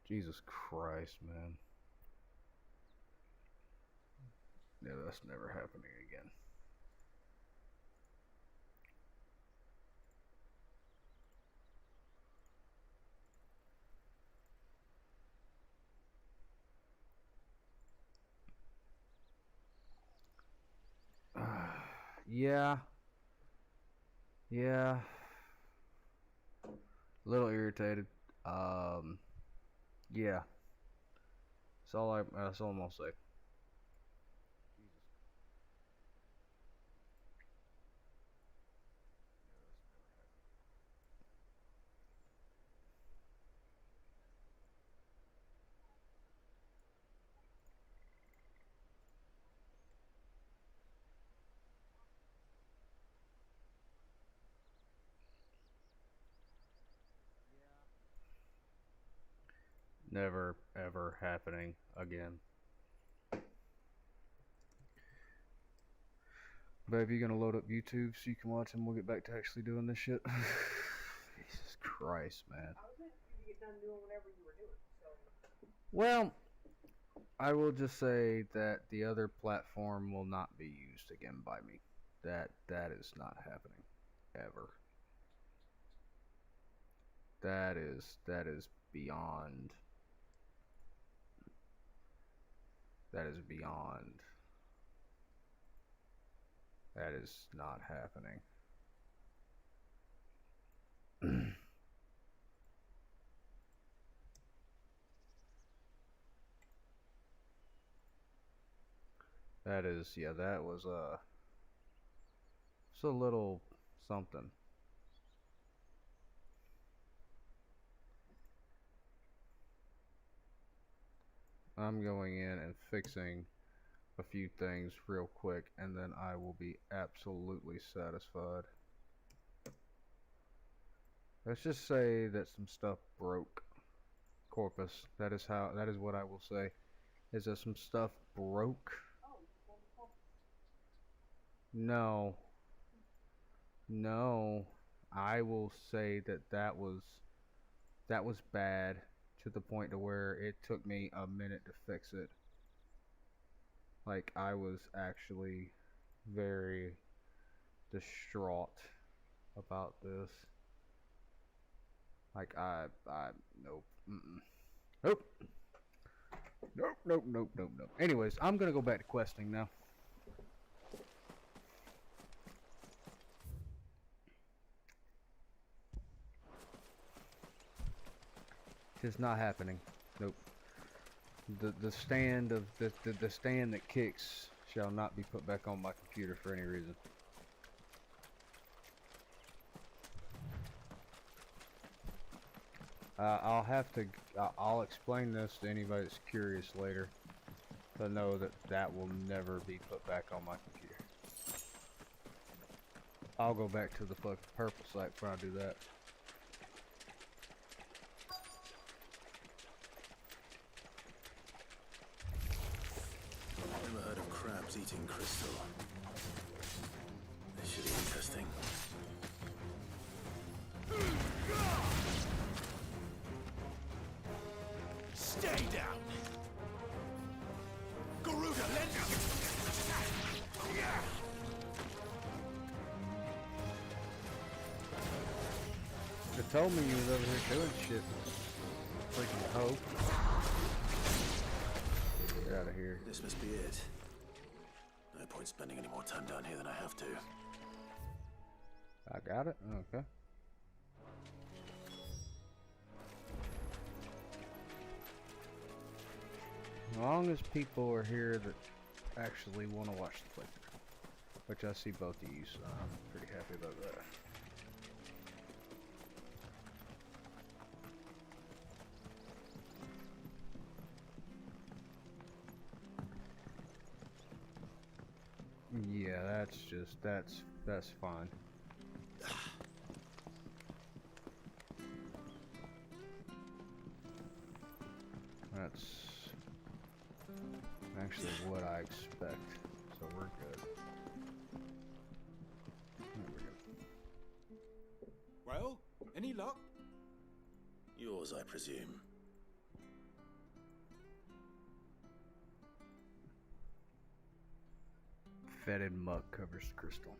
Jesus Christ, man. Yeah, that's never happening again. Yeah. Yeah. A little irritated. Yeah. That's all I'm gonna say. Jesus. Yeah, that's never happening. Yeah. Never ever happening again. Babe, you gonna load up YouTube so you can watch and we'll get back to actually doing this shit? Jesus Christ, man. I was waiting for you to get done doing whatever you were doing, so. Well, I will just say that the other platform will not be used again by me. That is not happening. Ever. That is beyond. That is beyond. That is not happening. That is, yeah, that was it's a little something. I'm going in and fixing a few things real quick and then I will be absolutely satisfied. Let's just say that some stuff broke. Corpus. That is what I will say. Is that some stuff broke? Oh, No. No. I will say that that was bad to the point to where it took me a minute to fix it. Like I was actually very distraught about this. Like nope. Nope. Nope. Anyways, I'm gonna go back to questing now. It's not happening. Nope. The stand of the stand that kicks shall not be put back on my computer for any reason. I'll explain this to anybody that's curious later. But know that that will never be put back on my computer. I'll go back to the fucking purple site before I do that. Never heard of crabs eating crystal. This should be interesting. Stay down! Garuda, let me! They told me you was over here doing shit. Freaking hope. Get out of here. This must be it. No point spending any more time down here than I have to. I got it? Okay. As long as people are here that actually want to watch the playthrough. Which I see both of you, so I'm pretty happy about that. Yeah. Yeah, that's fine. That's actually what I expect. So we're good. There we go. Well, any luck? Yours, I presume. Fetid muck covers the crystal.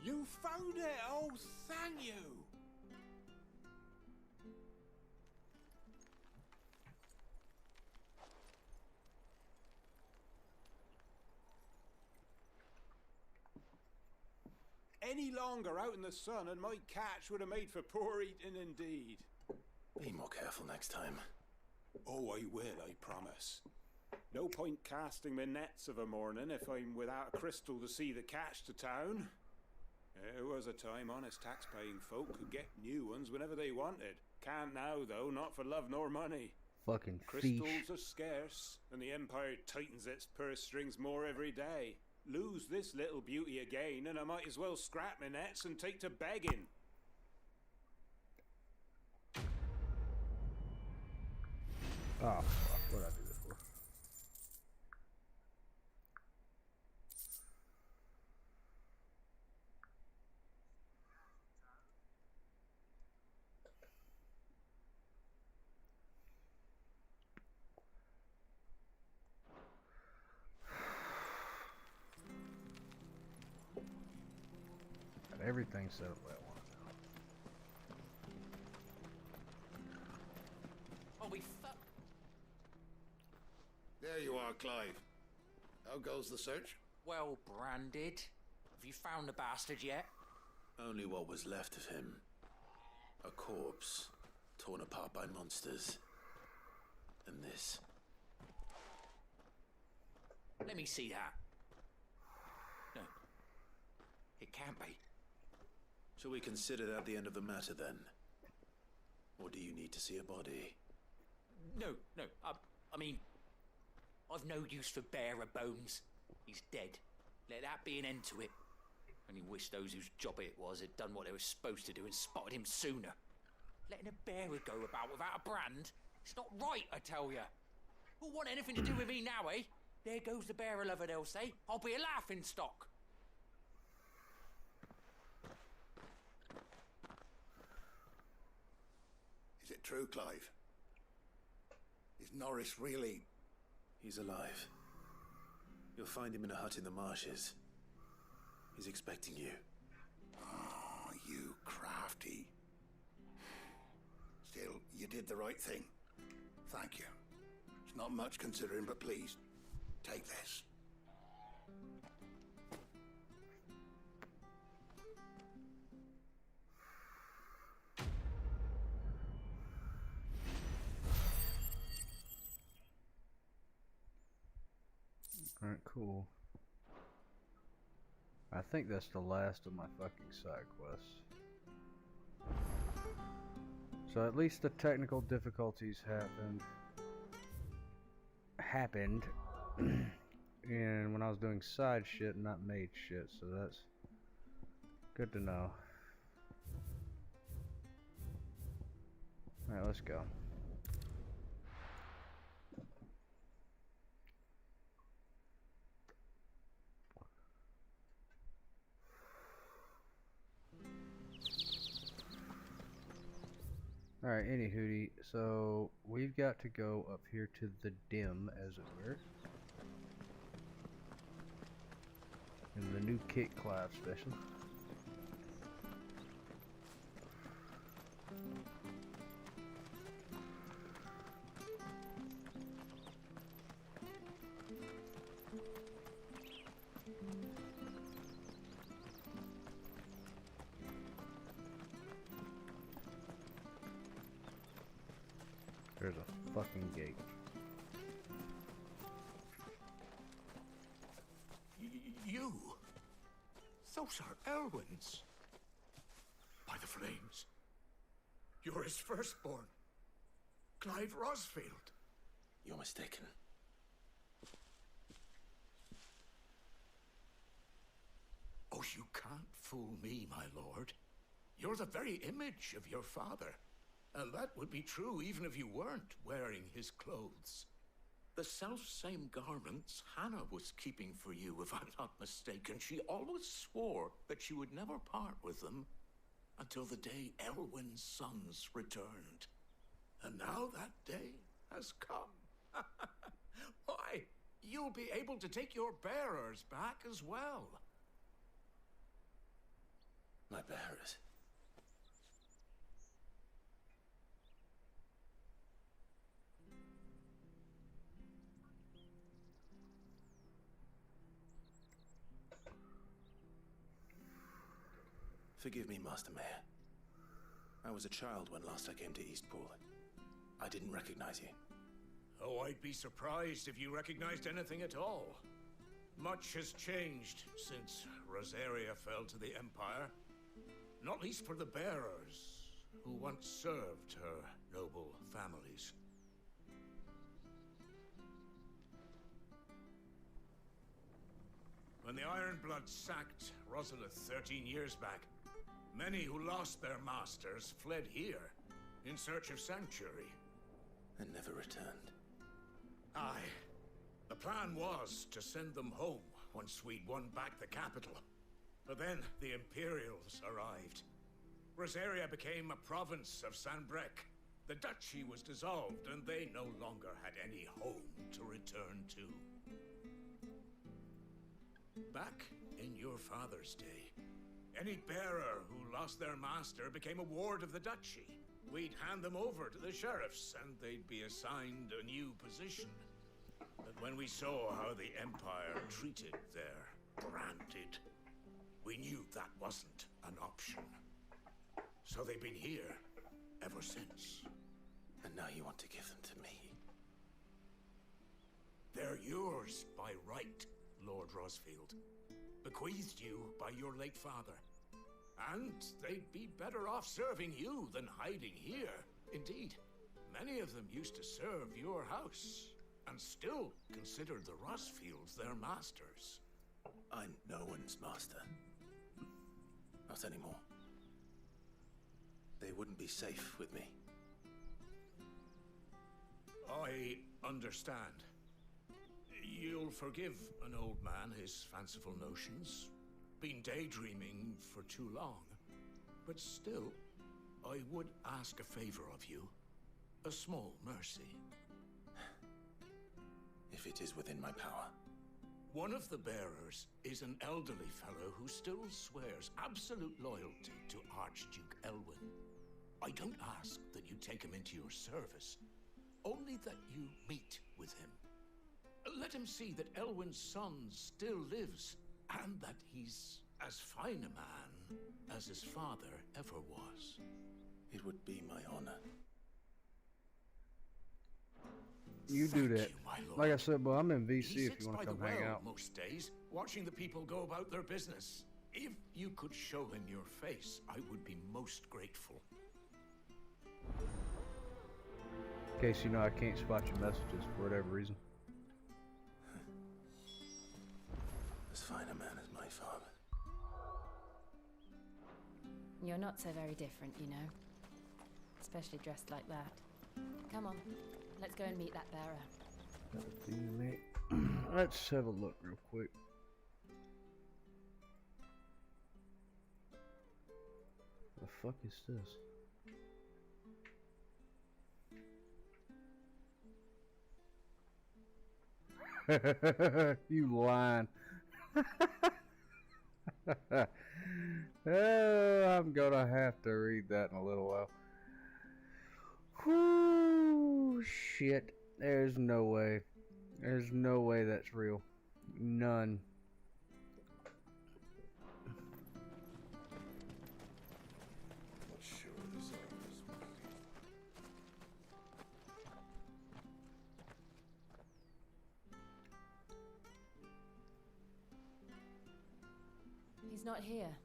You found it! Oh, thank you! Any longer out in the sun and my catch would have made for poor eating indeed. Be more careful next time. Oh, I will, I promise. No point casting my nets of a morning if I'm without a crystal to see the catch to town. There was a time honest tax-paying folk could get new ones whenever they wanted. Can't now, though, not for love nor money. Fucking Crystals fish. are scarce, and the Empire tightens its purse strings more every day. Lose this little beauty again, and I might as well scrap my nets and take to begging. Oh, fuck. What did I do this for? Got everything set up the way I want it. Oh, we fuck. There you are, Clive. How goes the search? Well branded. Have you found the bastard yet? Only what was left of him. A corpse, torn apart by monsters. And this. Let me see that. No. It can't be. Shall we consider that the end of the matter then? Or do you need to see a body? No. I mean, I've no use for bearer bones. He's dead. Let that be an end to it. Only wish those whose job it was had done what they were supposed to do and spotted him sooner. Letting a bearer go about without a brand? It's not right, I tell ya. Who'll want anything to do with me now, eh? There goes the bearer lover, they'll say. I'll be a laughing stock. Is it true, Clive? Is Norris really... He's alive. You'll find him in a hut in the marshes. He's expecting you. Oh, you crafty. Still, you did the right thing. Thank you. It's not much considering, but please, take this. Alright, cool. I think that's the last of my fucking side quests. So at least the technical difficulties happened and when I was doing side shit, not maid shit, so that's good to know. Alright, let's go. Alright, anywho, so we've got to go up here to the dim, as it were. In the new kit Clive special. There's a fucking gate. You? Those are Elwyn's. By the flames. You're his firstborn. Clive Rosfield. You're mistaken. Oh, you can't fool me, my lord. You're the very image of your father. And that would be true even if you weren't wearing his clothes. The self-same garments Hannah was keeping for you, if I'm not mistaken. She always swore that she would never part with them until the day Elwyn's sons returned. And now that day has come. Why, you'll be able to take your bearers back as well. My bearers. Forgive me, Master Mayor. I was a child when last I came to Eastpool. I didn't recognize you. Oh, I'd be surprised if you recognized anything at all. Much has changed since Rosaria fell to the Empire. Not least for the bearers, who once served her noble families. When the Ironbloods sacked Rosalith 13 years back, many who lost their masters fled here in search of sanctuary. And never returned. Aye. The plan was to send them home once we'd won back the capital. But then the Imperials arrived. Rosaria became a province of Sanbreque. The duchy was dissolved, and they no longer had any home to return to. Back in your father's day, any bearer who lost their master became a ward of the duchy. We'd hand them over to the sheriffs, and they'd be assigned a new position. But when we saw how the Empire treated their branded, we knew that wasn't an option. So they've been here ever since. And now you want to give them to me? They're yours by right, Lord Rosfield. Bequeathed you by your late father. And they'd be better off serving you than hiding here. Indeed, many of them used to serve your house, and still considered the Rosfields their masters. I'm no one's master. Not anymore. They wouldn't be safe with me. I understand. You'll forgive an old man his fanciful notions. Been daydreaming for too long. But still, I would ask a favor of you. A small mercy. If it is within my power. One of the bearers is an elderly fellow who still swears absolute loyalty to Archduke Elwyn. I don't ask that you take him into your service, only that you meet with him. Let him see that Elwyn's son still lives, and that he's as fine a man as his father ever was. It would be my honor. You do Thank that. you, my lord. Like I said, boy, I'm in He VC if sits you want by to the come hang well out. most days, watching the people go about their business. If you could show him your face, I would be most grateful. In case you know I can't spot your messages for whatever reason. As fine a man as my father. You're not so very different, you know. Especially dressed like that. Come on, let's go and meet that bearer. Let's have a look real quick. The fuck is this? You lying. Oh, I'm gonna have to read that in a little while. Whoo, shit. There's no way. There's no way that's real. None. Not sure this is He's not here.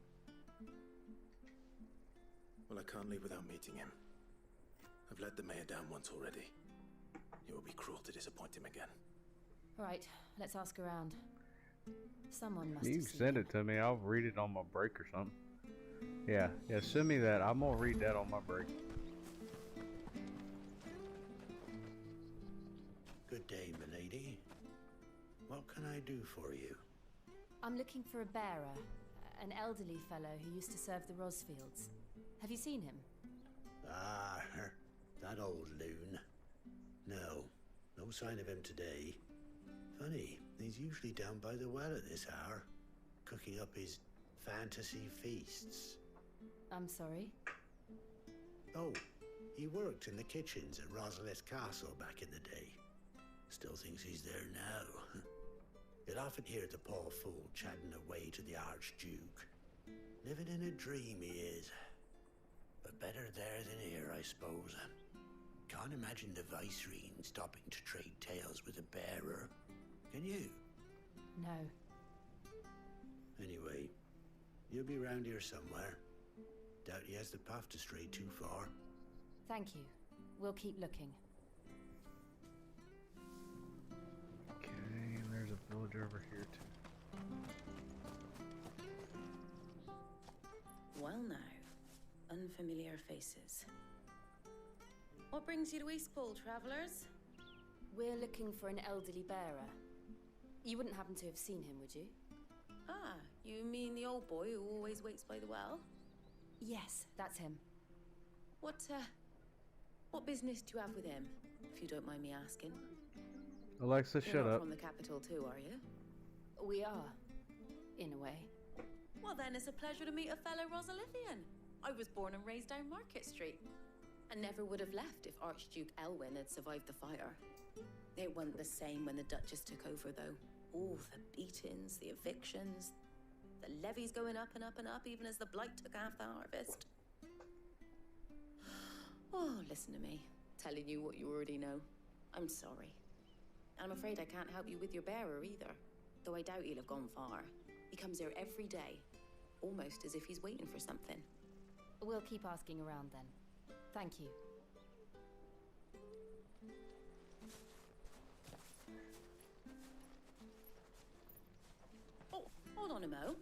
Well, I can't leave without meeting him. I've let the mayor down once already. It would be cruel to disappoint him again. Right, let's ask around. Someone must You have can seen send him. it to me. I'll read it on my break or something. Yeah, send me that. I'm gonna read that on my break. Good day, milady. What can I do for you? I'm looking for a bearer, an elderly fellow who used to serve the Rosfields. Have you seen him? Ah, that old loon. No sign of him today. Funny, he's usually down by the well at this hour, cooking up his fantasy feasts. I'm sorry? Oh, he worked in the kitchens at Rosalith Castle back in the day. Still thinks he's there now. You'll often hear the poor fool chatting away to the Archduke. Living in a dream he is. But better there than here, I suppose. Can't imagine the Viceroy stopping to trade tales with a bearer. Can you? No. Anyway, you'll be round here somewhere. Doubt he has the path to stray too far. Thank you. We'll keep looking. Okay, and there's a villager over here too. Well now, unfamiliar faces. What brings you to Eastpool, travellers? We're looking for an elderly bearer. You wouldn't happen to have seen him, would you? Ah, you mean the old boy who always waits by the well? Yes, that's him. What business do you have with him, if you don't mind me asking? Alexa, You're shut not up. from the capital too, are you? We are, in a way. Well then, it's a pleasure to meet a fellow Rosalithian. I was born and raised down Market Street, and never would have left if Archduke Elwyn had survived the fire. It wasn't the same when the Duchess took over, though. Oh, the beatings, the evictions, the levies going up and up and up, even as the blight took half the harvest. Oh, listen to me, telling you what you already know. I'm sorry. And I'm afraid I can't help you with your bearer either, though I doubt he'll have gone far. He comes here every day, almost as if he's waiting for something. We'll keep asking around then. Thank you. Oh, hold on a mo.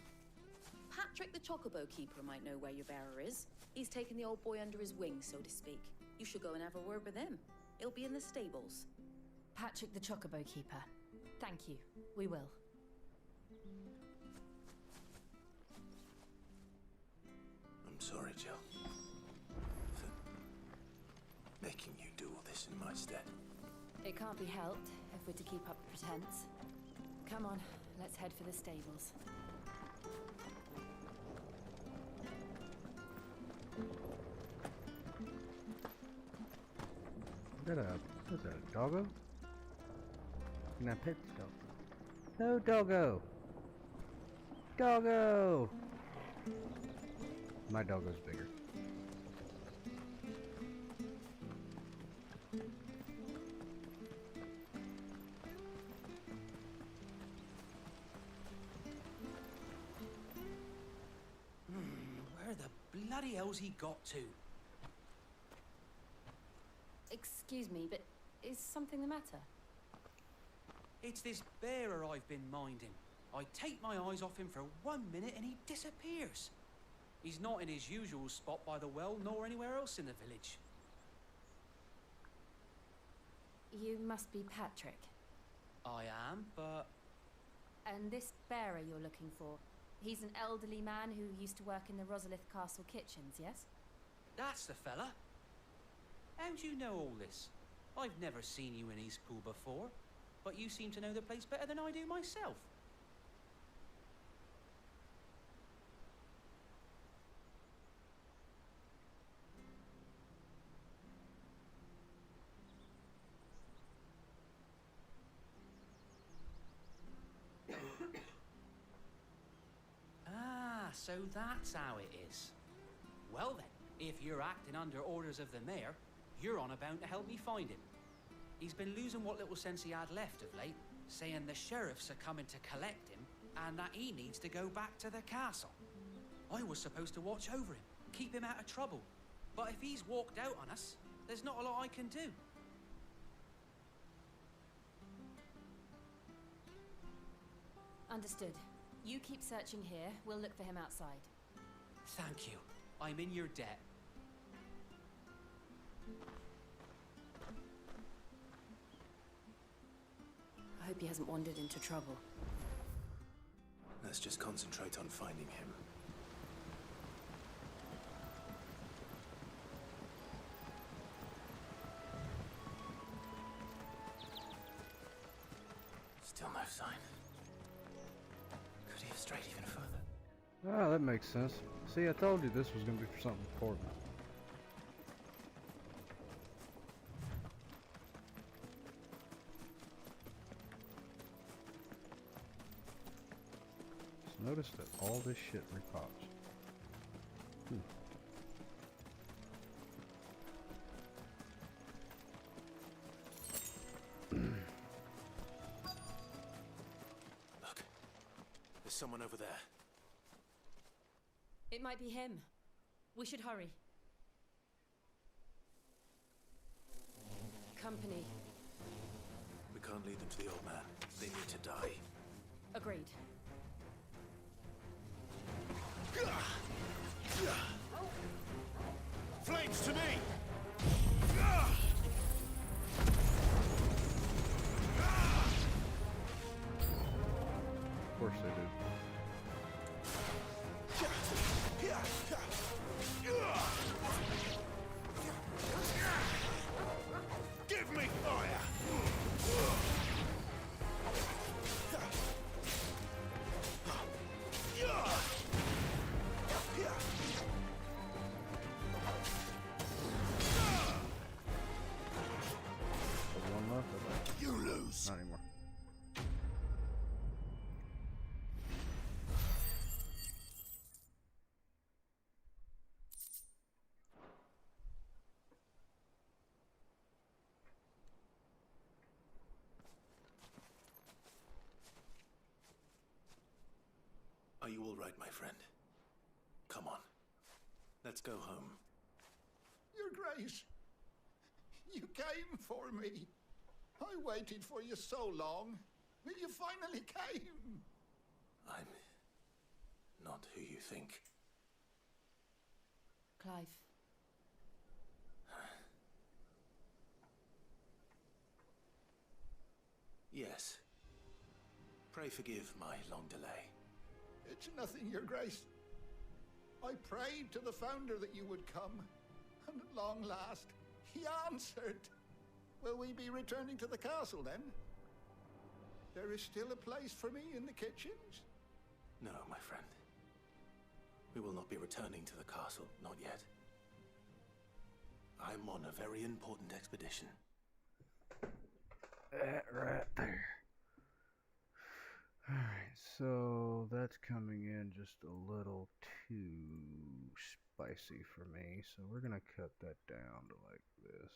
Patrick the Chocobo Keeper might know where your bearer is. He's taken the old boy under his wing, so to speak. You should go and have a word with him. He'll be in the stables. Patrick the Chocobo Keeper. Thank you. We will. I'm sorry, Jill, for making you do all this in my stead. It can't be helped if we're to keep up the pretense. Come on, let's head for the stables. What's that, a doggo? Can I pet the dog? No, doggo! Doggo! My doggo's bigger. Where the bloody hell's he got to? Excuse me, but is something the matter? It's this bearer I've been minding. I take my eyes off him for 1 minute and he disappears. He's not in his usual spot by the well, nor anywhere else in the village. You must be Patrick. I am, but And this bearer you're looking for, he's an elderly man who used to work in the Rosalith Castle kitchens, yes? that's the fella. How do you know all this? I've never seen you in Eastpool before, but you seem to know the place better than I do myself. Ah, so that's how it is. Well then, if you're acting under orders of the mayor, you're on about to help me find him. He's been losing what little sense he had left of late, saying the sheriffs are coming to collect him and that he needs to go back to the castle. I was supposed to watch over him, keep him out of trouble. But if he's walked out on us, there's not a lot I can do. Understood. You keep searching here. We'll look for him outside. Thank you. I'm in your debt. I hope he hasn't wandered into trouble. Let's just concentrate on finding him. Still no sign. Could he have strayed even further? Ah, that makes sense. See, I told you this was going to be for something important. Just notice that all this shit repops. Look, there's someone over there. It might be him. We should hurry. Company. We can't lead them to the old man. They need to die. Agreed. Flames to me! Of course they do. Give me fire! There's one left, I think. You lose. Not anymore. Are you all right, my friend? Come on. Let's go home. Your Grace, you came for me. I waited for you so long, but you finally came. I'm not who you think. Clive. Yes. Pray forgive my long delay. It's nothing, Your Grace. I prayed to the Founder that you would come, and at long last, he answered. Will we be returning to the castle then? There is still a place for me in the kitchens? No, my friend. We will not be returning to the castle, not yet. I'm on a very important expedition. That right there. Alright, so that's coming in just a little too spicy for me, so we're gonna cut that down to like this.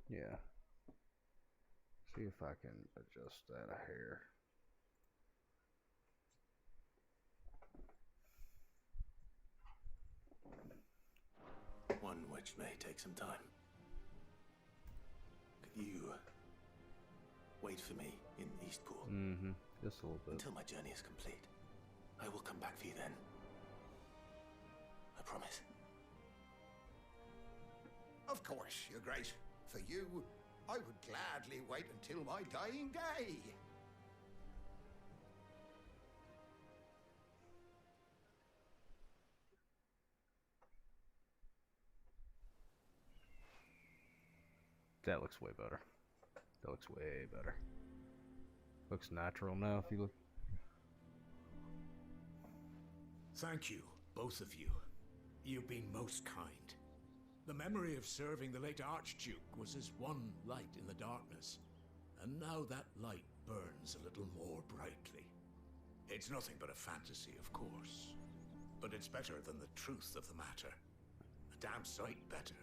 Yeah. See if I can adjust that a hair. One which may take some time. Could you wait for me in Eastpool Mm-hmm. Just a little bit. until my journey is complete? I will come back for you then. I promise. Of course, Your Grace. For you, I would gladly wait until my dying day. That looks way better. That looks way better. Looks natural now if you look. Thank you, both of you. You've been most kind. The memory of serving the late Archduke was as one light in the darkness, and now that light burns a little more brightly. It's nothing but a fantasy, of course, but it's better than the truth of the matter. A damn sight better.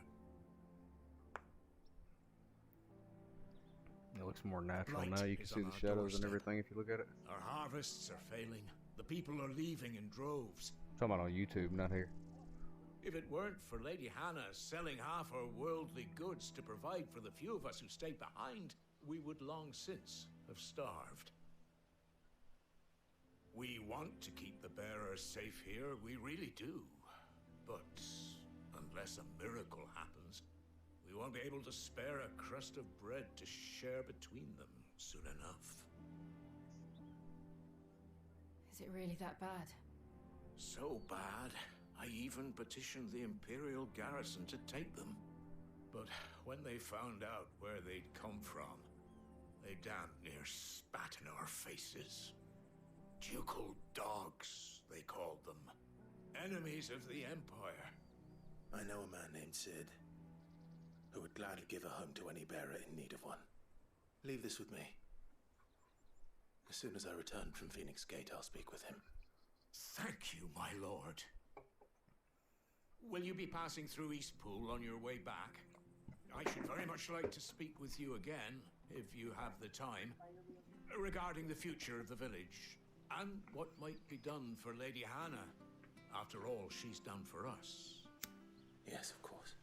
It looks more natural Light now. You can is see on the our shadows and doorstep. everything if you look at it. Our harvests are failing. The people are leaving in droves. I'm talking about on YouTube, not here. If it weren't for Lady Hannah selling half her worldly goods to provide for the few of us who stayed behind, we would long since have starved. We want to keep the bearers safe here, we really do. But unless a miracle happens, we won't be able to spare a crust of bread to share between them soon enough. Is it really that bad? So bad, I even petitioned the Imperial garrison to take them. But when they found out where they'd come from, they damn near spat in our faces. Ducal dogs, they called them. Enemies of the Empire. I know a man named Sid, who would gladly give a home to any bearer in need of one. Leave this with me. As soon as I return from Phoenix Gate, I'll speak with him. Thank you, my lord. Will you be passing through Eastpool on your way back? I should very much like to speak with you again, if you have the time, regarding the future of the village, and what might be done for Lady Hannah, after all she's done for us. Yes, of course.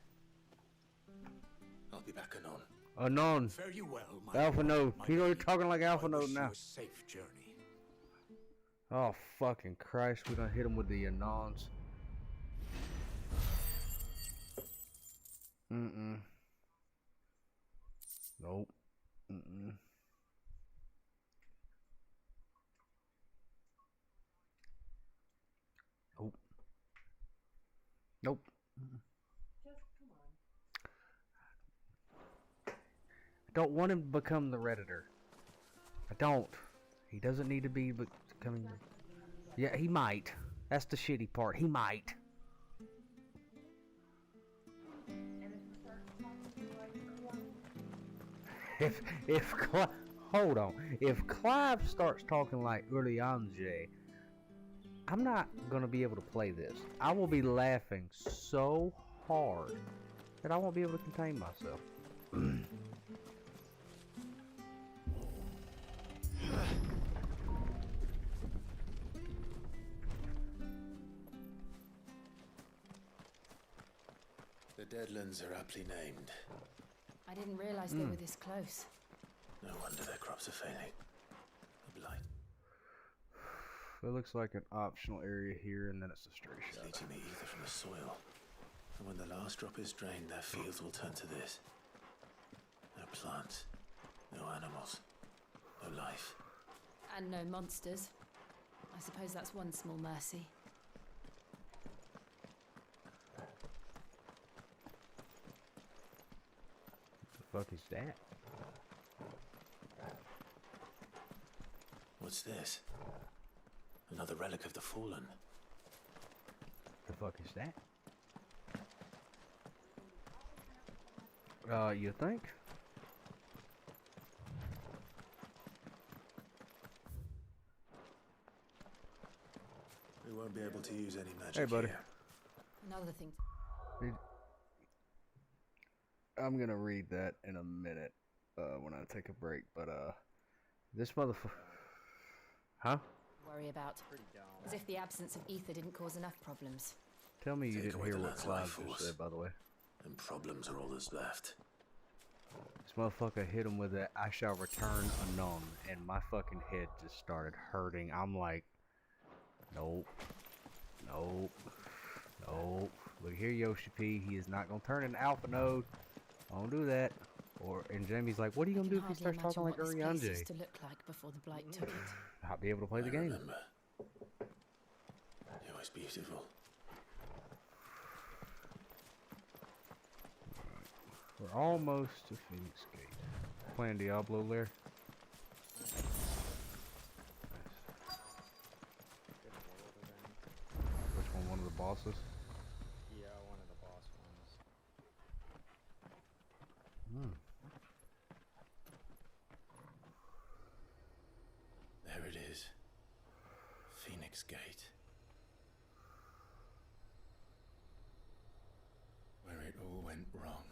I'll be back anon. Anon. Fare you well, my Alpha lord, Node. my You know you're lady. talking like Alpha I Node wish now. you a safe journey. Oh, fucking Christ. We're gonna hit him with the Anons. Mm-mm. Nope. Mm-mm. Nope. Nope. Just come on. I don't want him to become the Redditor. I don't. He doesn't need to be becoming the... Yeah, he might. That's the shitty part. He might. And if you start talking like Hold on. If Clive starts talking like Urianje, I'm not gonna be able to play this. I will be laughing so hard that I won't be able to contain myself. The Deadlands are aptly named. I didn't realize they were this close. No wonder their crops are failing. A blight. It looks like an optional area here, and then it's a straight It's shot. leaching the ether from the soil. And when the last drop is drained, their fields will turn to this. No plants. No animals. No life. And no monsters. I suppose that's one small mercy. What the fuck is that? What's this? Another relic of the fallen. The fuck is that? You think? We won't be able to use any magic Hey, buddy. here. Another thing. I'm gonna read that in a minute when I take a break, but this motherfucker, huh? Worry about. As if the absence of ether didn't cause enough problems. Tell me you Take didn't away hear the what last Clive life just force. said, by the way. And problems are all that's left. This motherfucker hit him with that "I shall return anon," and my fucking head just started hurting. I'm like, nope, nope, nope. Look here, Yoshi P. He is not gonna turn an alpha node. Don't do that. And Jamie's like, what are you gonna do if he starts talking like What this place Urianje? used to look like before the blight took it. Not be able to play the I game. remember. It was beautiful. We're almost to Phoenix Gate. Playing Diablo there. Which one? One of the bosses? Yeah, one of the boss ones. Hmm. There it is. Phoenix Gate. Where it all went wrong.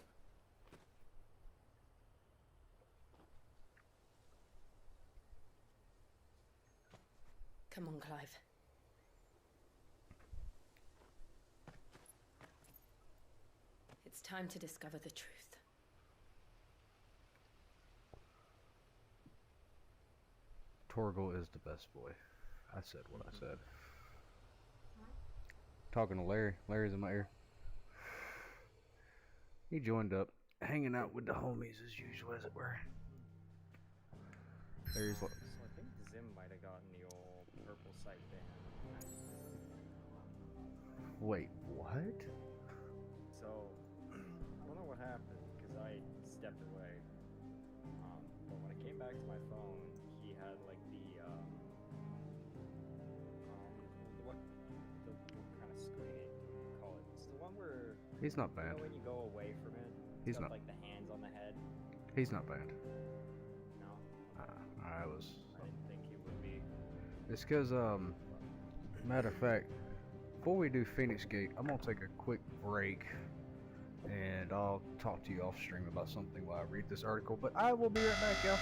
Come on, Clive. It's time to discover the truth. Torgal is the best boy. I said what I said. Talking to Larry. Larry's in my ear. He joined up, hanging out with the homies as usual, as it were. Larry's like, So I think Zim might have gotten the old purple site ban. wait, what? So I don't know what happened because I stepped away. But when I came back to my phone, he had like what kind of screen do you call it? It's the one where He's not you know banned. when you go away from it, He's it's got not. like the hands on the head. He's not banned. No, I was. I didn't think he would be. It's because matter of fact, before we do Phoenix Gate, I'm gonna take a quick break, and I'll talk to you off stream about something while I read this article. But I will be right back, y'all.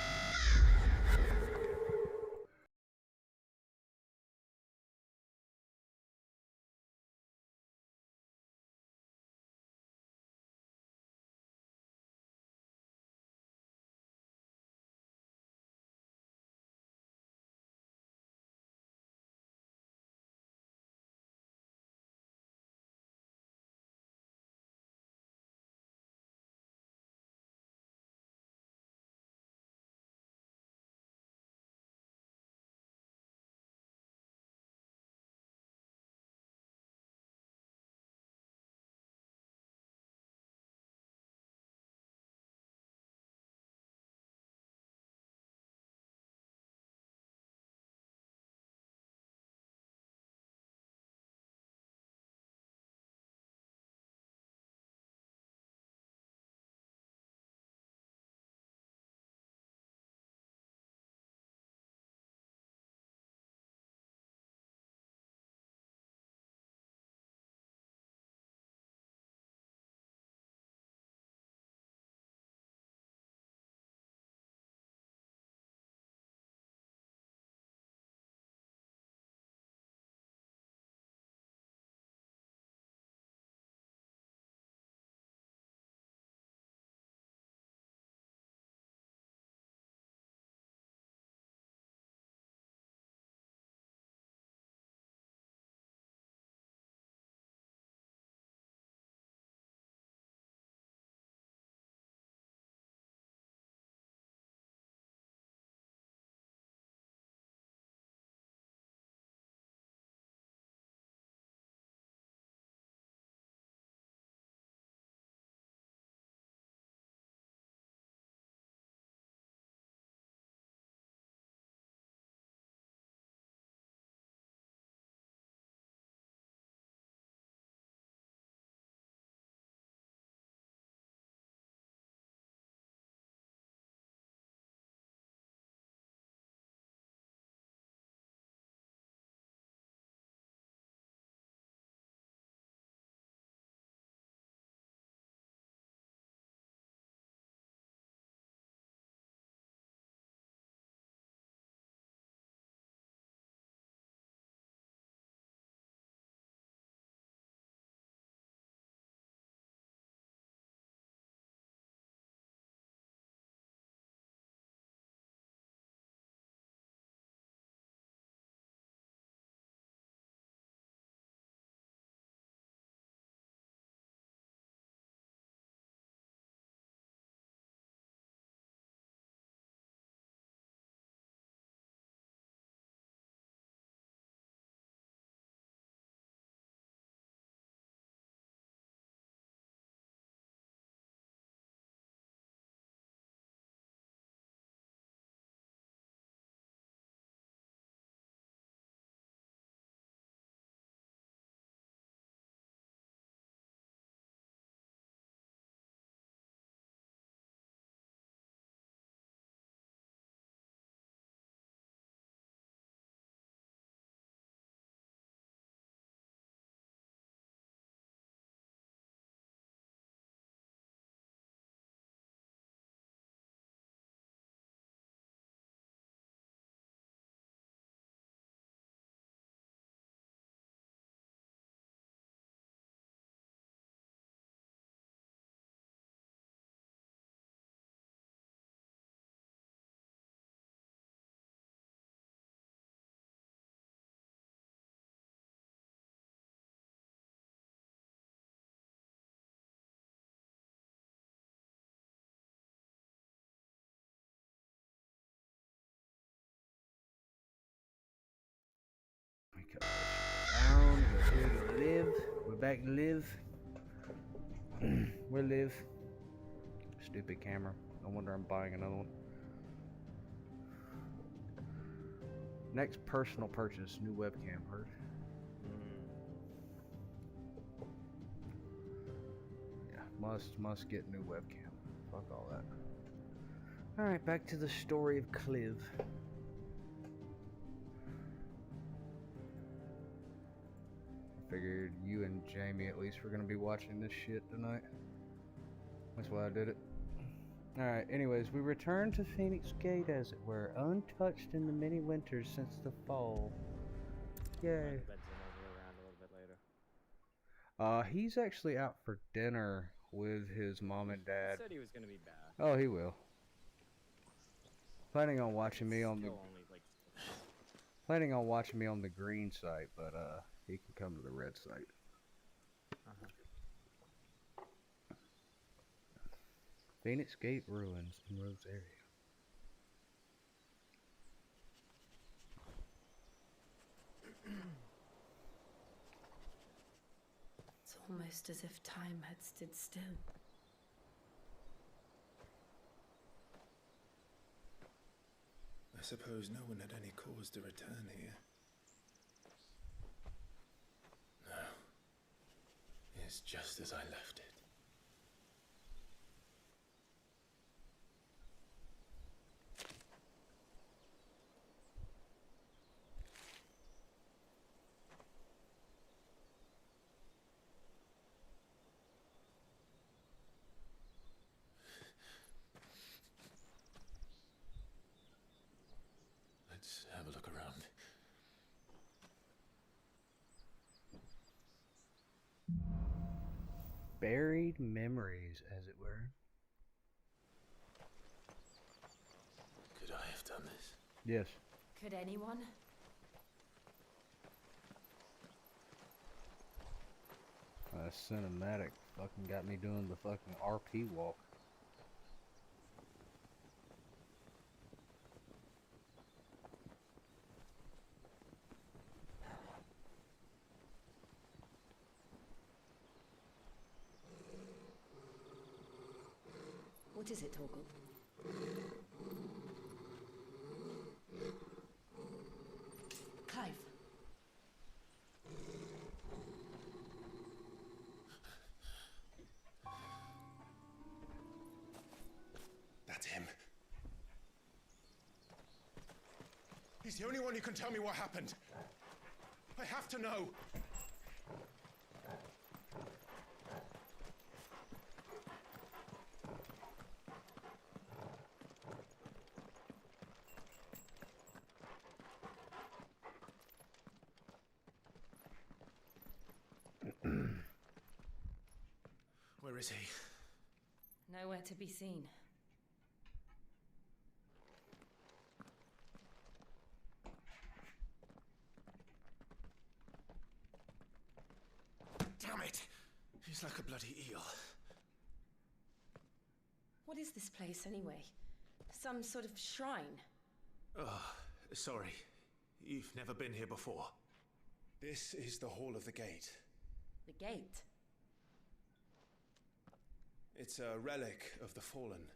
back live. We live. Stupid camera. No wonder I'm buying another one. Next personal purchase, new webcam. Heard. Yeah, must get new webcam. Fuck all that. All right, back to the story of Clive. Figured you and Jamie at least were gonna be watching this shit tonight. That's why I did it. Alright, anyways, we return to Phoenix Gate, as it were, untouched in the many winters since the fall. Yay. He's actually out for dinner with his mom and dad. He said he was gonna be back. Oh, he will. Planning on watching me on the green site, but he can come to the red site. Phoenix Gate ruins in Rose area. It's almost as if time had stood still. I suppose no one had any cause to return here. No. It's just as I left it. Let's have a look around. Buried memories, as it were. Could I have done this? Yes. Could anyone? Cinematic fucking got me doing the fucking RP walk. What is it, Torgal? Clive. That's him. He's the only one who can tell me what happened. I have to know. Where is he? Nowhere to be seen. Damn it! He's like a bloody eel. What is this place, anyway? Some sort of shrine? Oh, sorry. You've never been here before. This is the Hall of the Gate. The gate? It's a relic of the Fallen.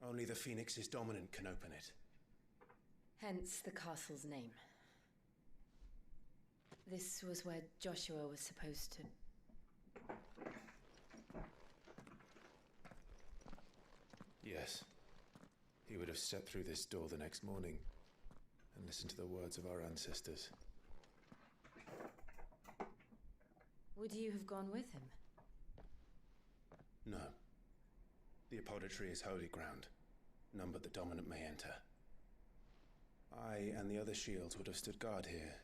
Only the Phoenix's dominant can open it. Hence the castle's name. This was where Joshua was supposed to... Yes. He would have stepped through this door the next morning and listened to the words of our ancestors. Would you have gone with him? No. The apodatory is holy ground. None but the dominant may enter. I and the other shields would have stood guard here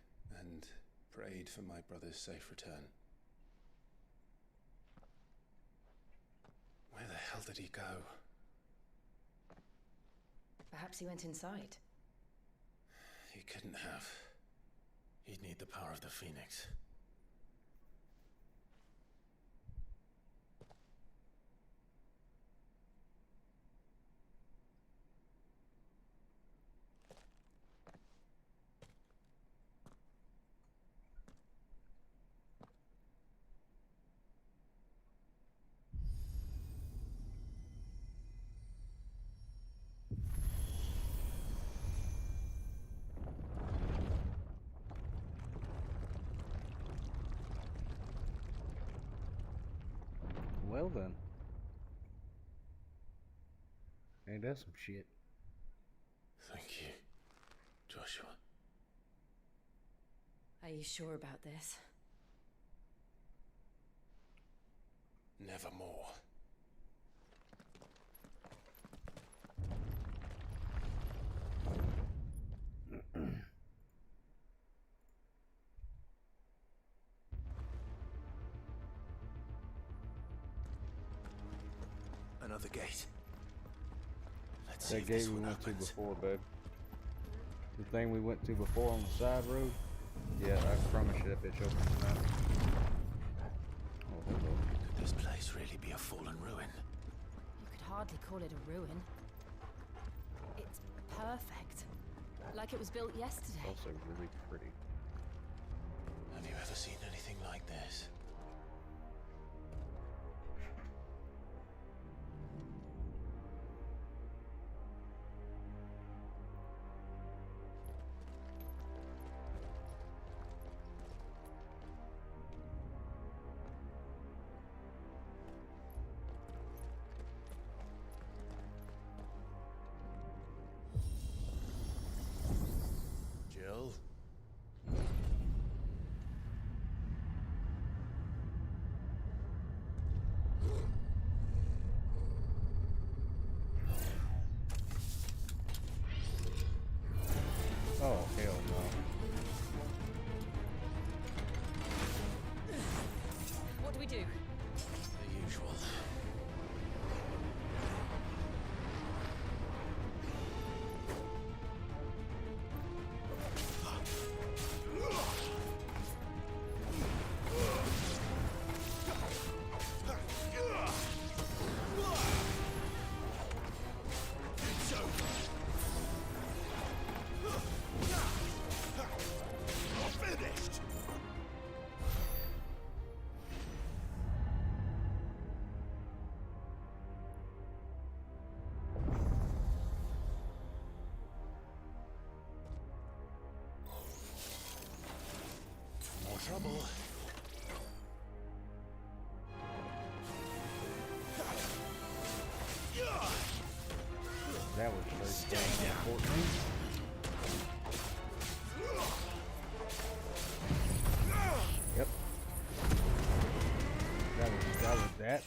and prayed for my brother's safe return. Where the hell did he go? Perhaps he went inside. He couldn't have. He'd need the power of the Phoenix. Well then. Ain't that some shit? Thank you, Joshua. Are you sure about this? Nevermore. Another gate. Let's see That if this gate we one went to opens. before, babe. The thing we went to before on the side road. Yeah, I promise you that bitch opens now. Oh, hello. Could this place really be a fallen ruin? You could hardly call it a ruin. It's perfect. Like it was built yesterday. Also really pretty. Have you ever seen anything like this? Jill? Oh, hell no. What do we do? The usual. More trouble. That was straight down 14. Yep.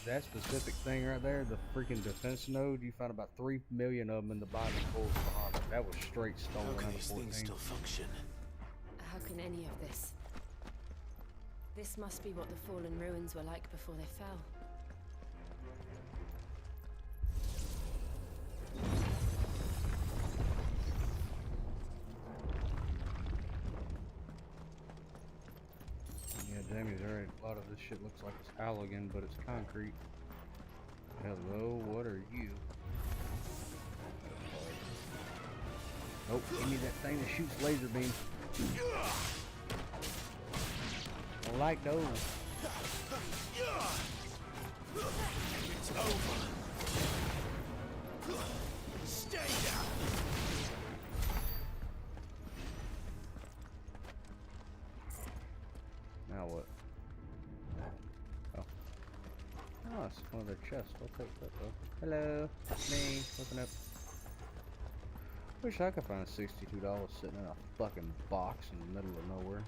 That specific thing right there, the freaking defense node, you found about 3 million of them in the body pulls behind it. That was straight How stolen can out of these 14. things still function? How can any of this? This must be what the fallen ruins were like before they fell. Yeah, Jamie's right. A lot of this shit looks like it's Allegan, but it's concrete. Hello, what are you? Nope, give me that thing that shoots laser beams. I like those. It's over. Stay down. Now what? Oh. Oh, it's one of their chests. I'll take that though. Hello, it's me. Open up. Wish I could find $62 sitting in a fucking box in the middle of nowhere.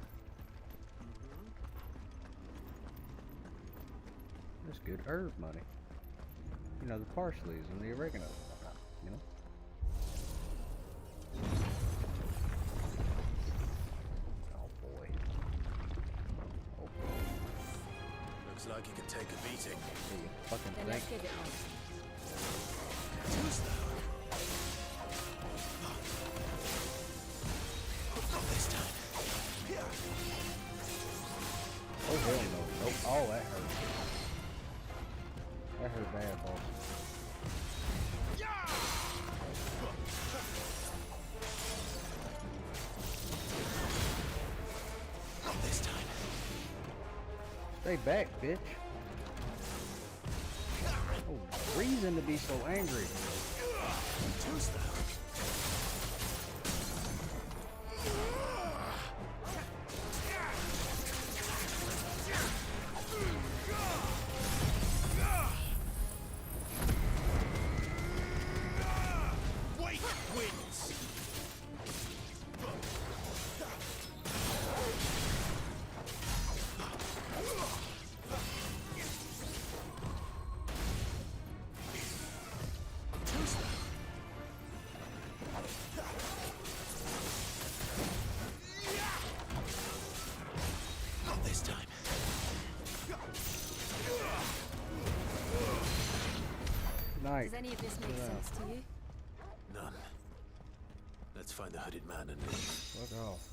That's good herb money. You know, the parsleys and the oregano and whatnot, you know? Oh boy. Oh boy. Looks like you can take a beating. Hey, you fucking Then think. let's give it one. Who's that? Not this time. Oh hell no. Nope. Oh, that hurt. That hurt bad, boss. Not this time. Stay back, bitch. Oh, reason to be so angry. Who's that? Night. Does any of this make sense to you? None. Let's find the hooded man and leave. Fuck off.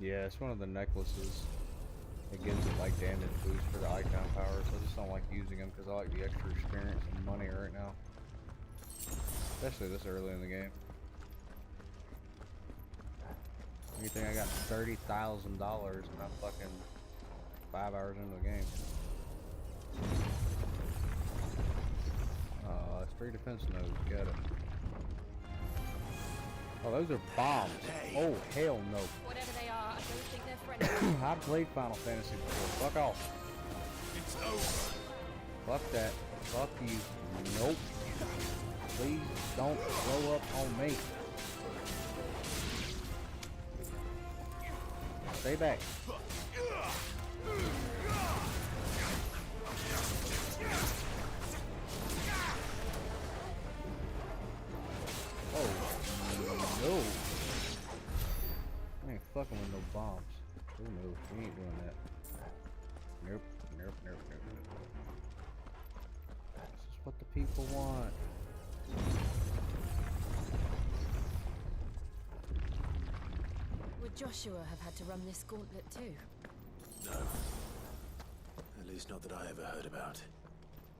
Yeah, it's one of the necklaces. It gives it like damage boost for the icon powers. I just don't like using them because I like the extra experience and money right now. Especially this early in the game. You think I got $30,000 and I'm fucking 5 hours into the game. It's 3 defense nodes. Got it. Oh, those are bombs. Oh, hell no. Whatever they are, I don't think they're friendly. I played Final Fantasy before. Fuck off. It's over. Fuck that. Fuck you. Nope. Please don't blow up on me. Stay back. Oh, no. I ain't fucking with no bombs. Oh no, we ain't doing that. Nope, nope, nope, nope, nope. This is what the people want. Would Joshua have had to run this gauntlet too? No. At least not that I ever heard about.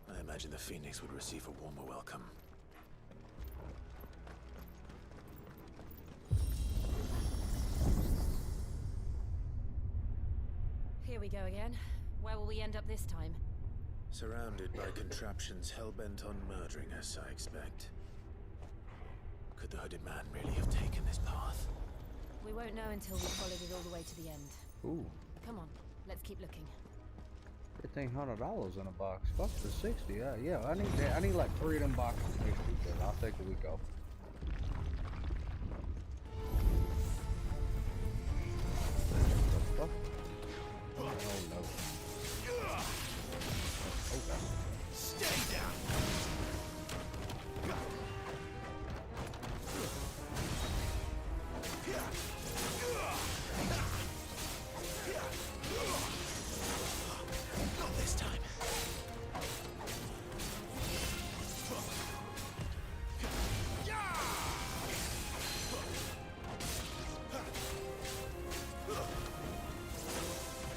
I imagine the Phoenix would receive a warmer welcome. Here we go again. Where will we end up this time? Surrounded by contraptions hell-bent on murdering us, I expect. Could the hooded man really have taken this path? We won't know until we've followed it all the way to the end. Ooh. Come on, let's keep looking. $1,500 in a box. Fuck the 60. Yeah, I need that. I need like 3 of them boxes mixed together. I'll take a week off. What the fuck? Oh no. Okay. Stay down. Not this time.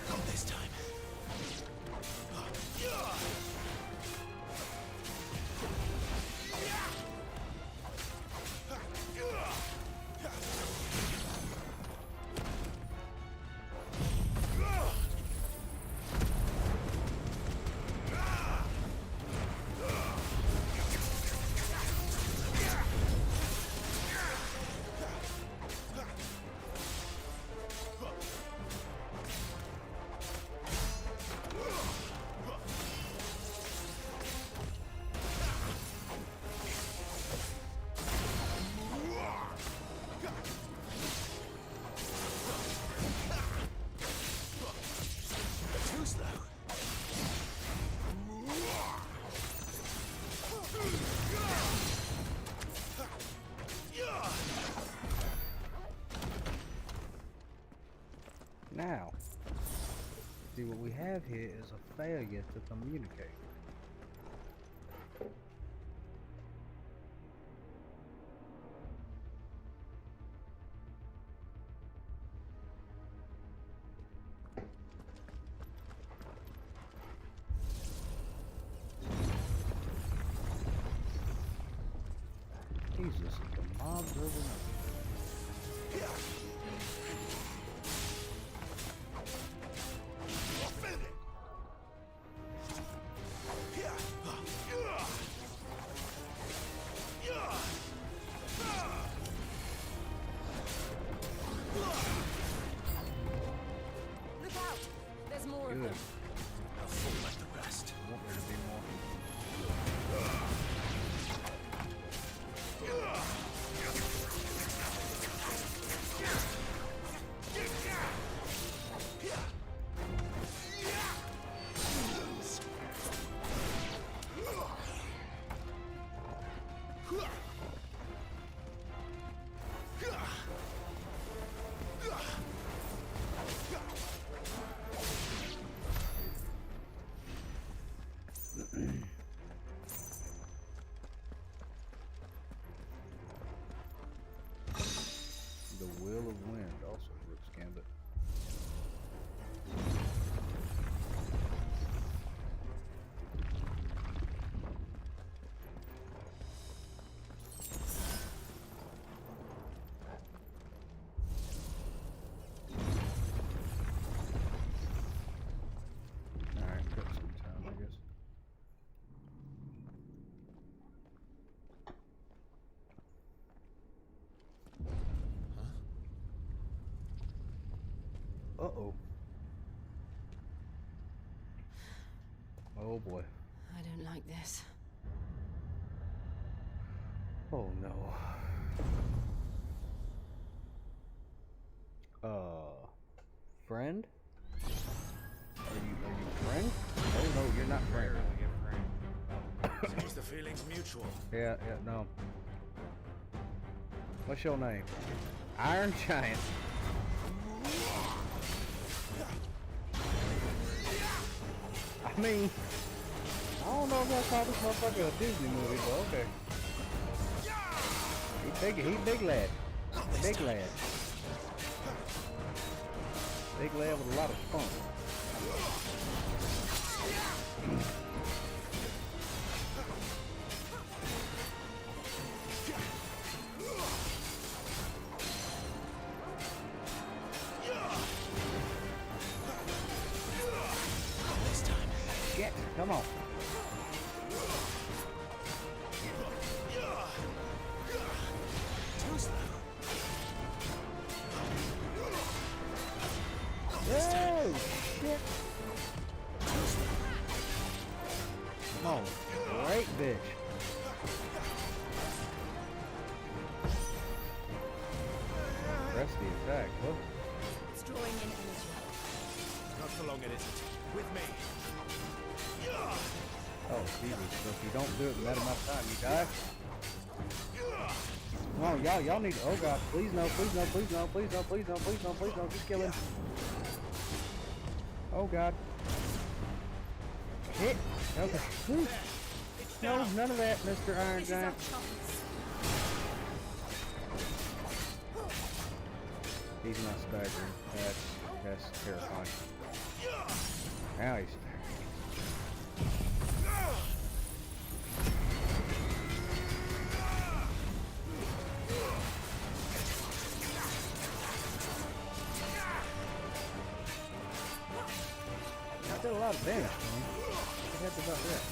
Not this time. Too slow. Now, see what we have here is a failure to communicate. Jesus, the mobs over there. Look out! There's more of Good. them. I'll fall like the rest. I want there to be more. Uh-oh. Oh boy. I don't like this. Oh no. Friend? Are you friend? Oh no, you're not friend. Seems the feeling's mutual. Yeah, no. What's your name? Iron Giant. I mean, I don't know if I call this motherfucker a Disney movie, but okay. He big lad. Big lad. Big lad with a lot of fun. This time. Shit, come on. Too slow. Whoa, shit. Come on, great bitch. Press the attack. Look. It's drawing in energy. Not for long, it isn't. With me. Oh, Jesus. So if you don't do it in that amount of time, you die? Come on, y'all need to, oh God, please no, please no, please no, please no, please no, please no, please no, just kill him. Oh God. Hit. Okay. Whew. No, none of that, Mr. Iron Giant. He's not staggering. That's terrifying. Now he's staggering. That did a lot of damage, man. What the heck about that?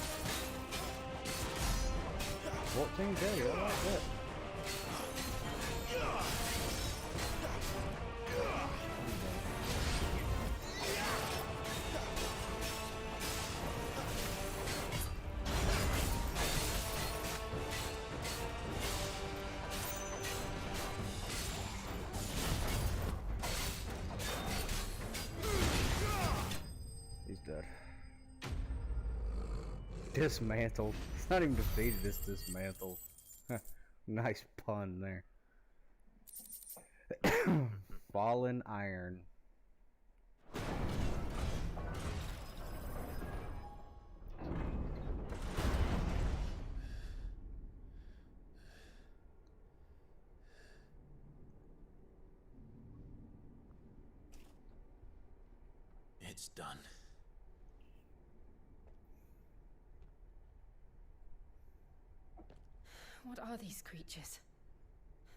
14 days, I like that. He's dead. Dismantled. It's not even defeated, it's dismantled. Nice pun there. Fallen Iron. It's done. What are these creatures?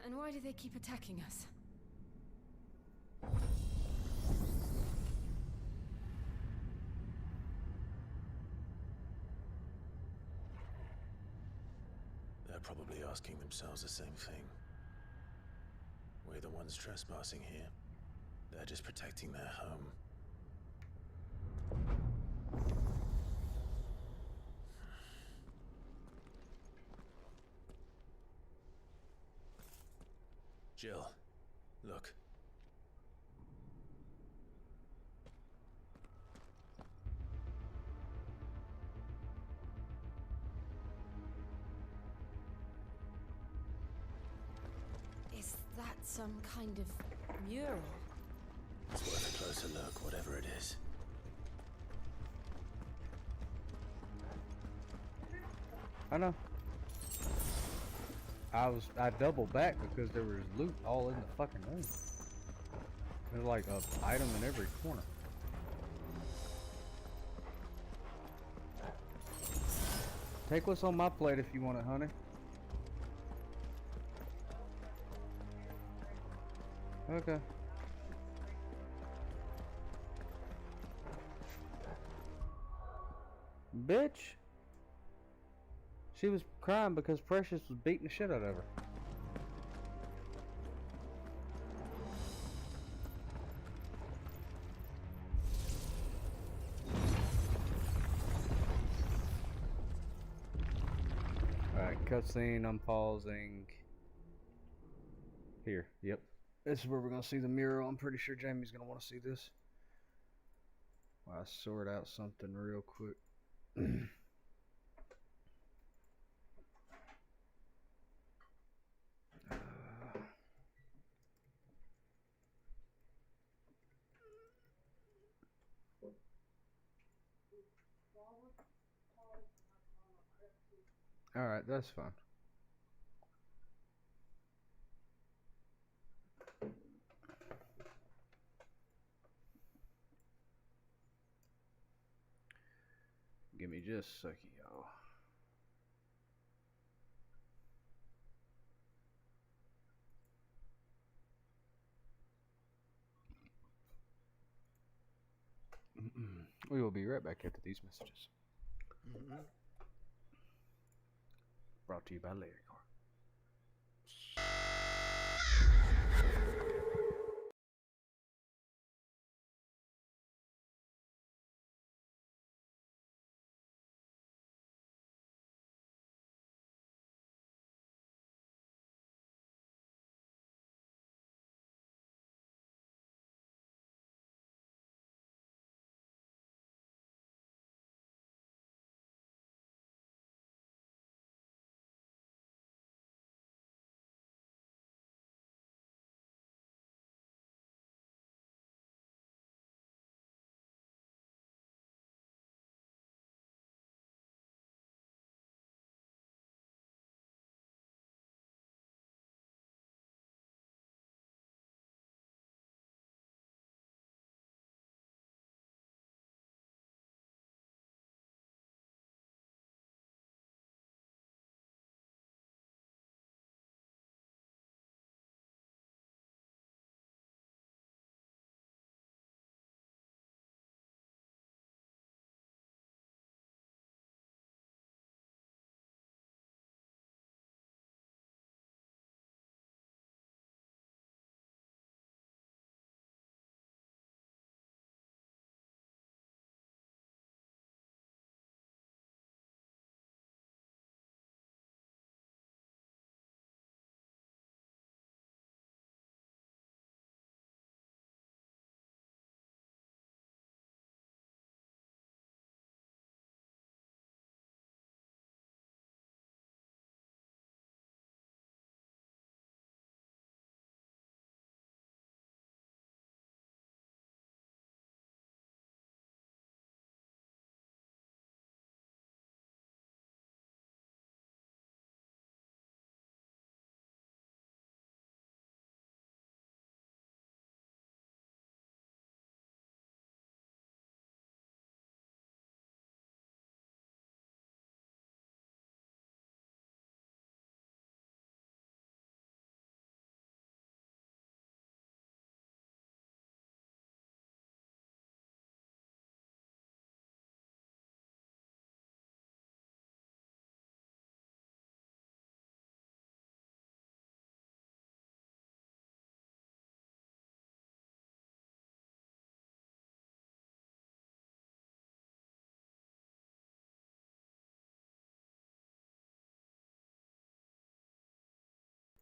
And why do they keep attacking us? They're probably asking themselves the same thing. We're the ones trespassing here. They're just protecting their home. Jill, look. Is that some kind of mural? It's worth a closer look, whatever it is. I know. I doubled back because there was loot all in the fucking room. There's like an item in every corner. Take what's on my plate if you want it, honey. Okay. Bitch. She was crying because Precious was beating the shit out of her. cutscene. I'm pausing. Here. Yep. This is where we're gonna see the mural. I'm pretty sure Jamie's gonna want to see this. While I sort out something real quick. Alright, that's fine. Give me just a second, y'all. We will be right back after these messages. Brought to you by Larry Car.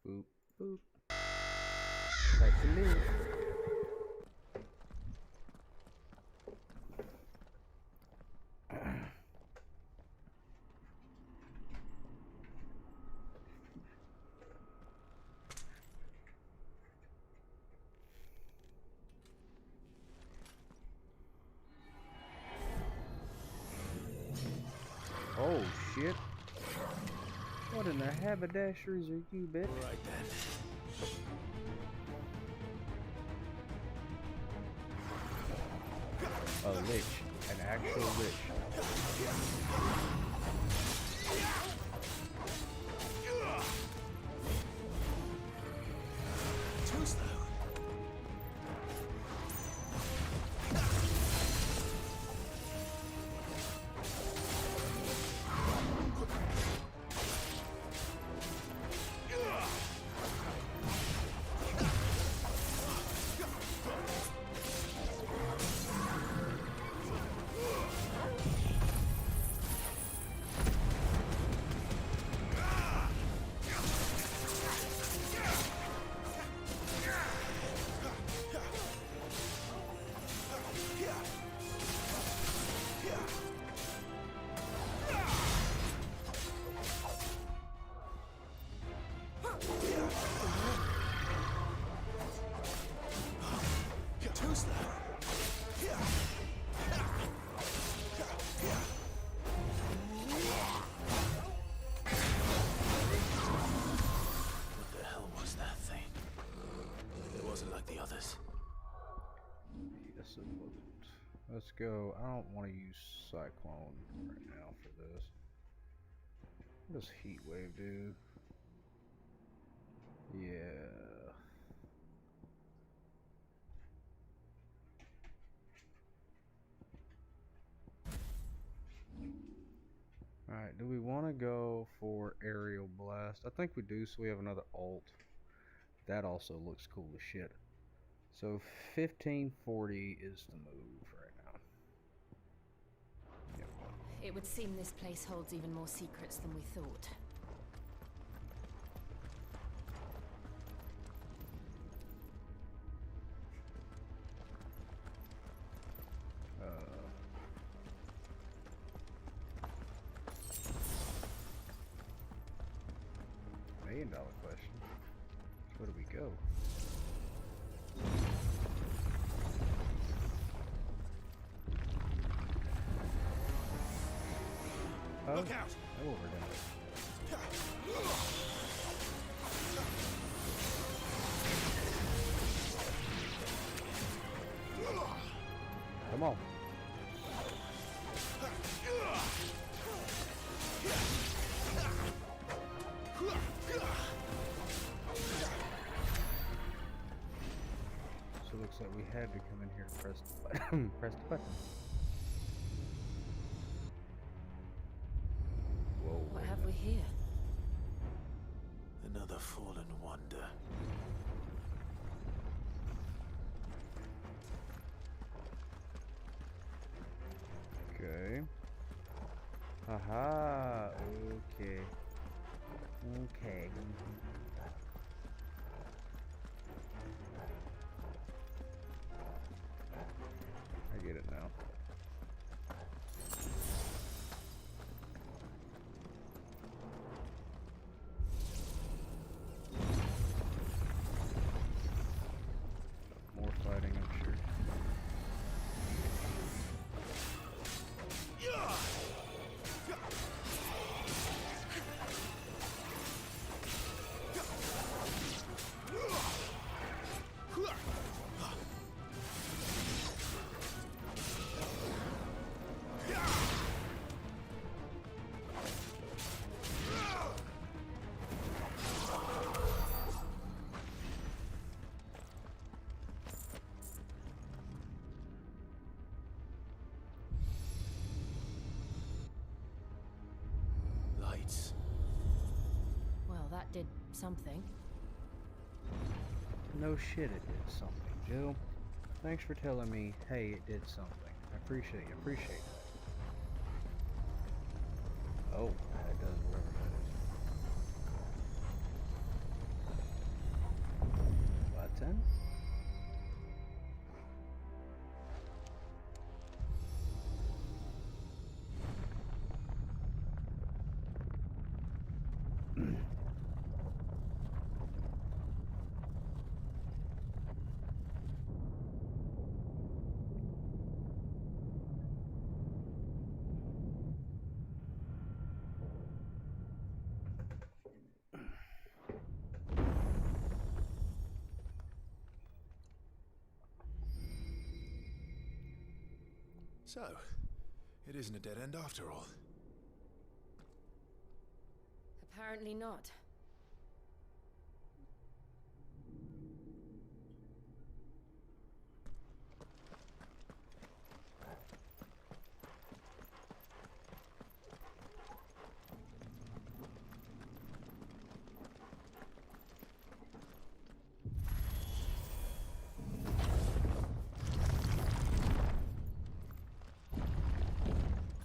Boop, boop. Back to me. Oh shit. What in the haberdasheries are you, bitch? Right then. A lich. An actual lich. Too slow. go. I don't want to use Cyclone right now for this. What does Heat Wave do? Yeah. Alright, do we want to go for Aerial Blast? I think we do, so we have another ult. That also looks cool as shit. So 1540 is the move right now. Yep. It would seem this place holds even more secrets than we thought. $1,000,000 question. Where do we go? Oh, Look out! over there. Come on. So it looks like we had to come in here to press the button. Press the button. Whoa. What have we here? Another fallen wonder. Okay. Aha. Okay. Okay. I get it now. More fighting, I'm sure. Lights. Well, that did something. No shit, it did something, Jill. Thanks for telling me, hey, it did something. I appreciate that. Oh, that does whatever that is. Button? So, it isn't a dead end after all. Apparently not.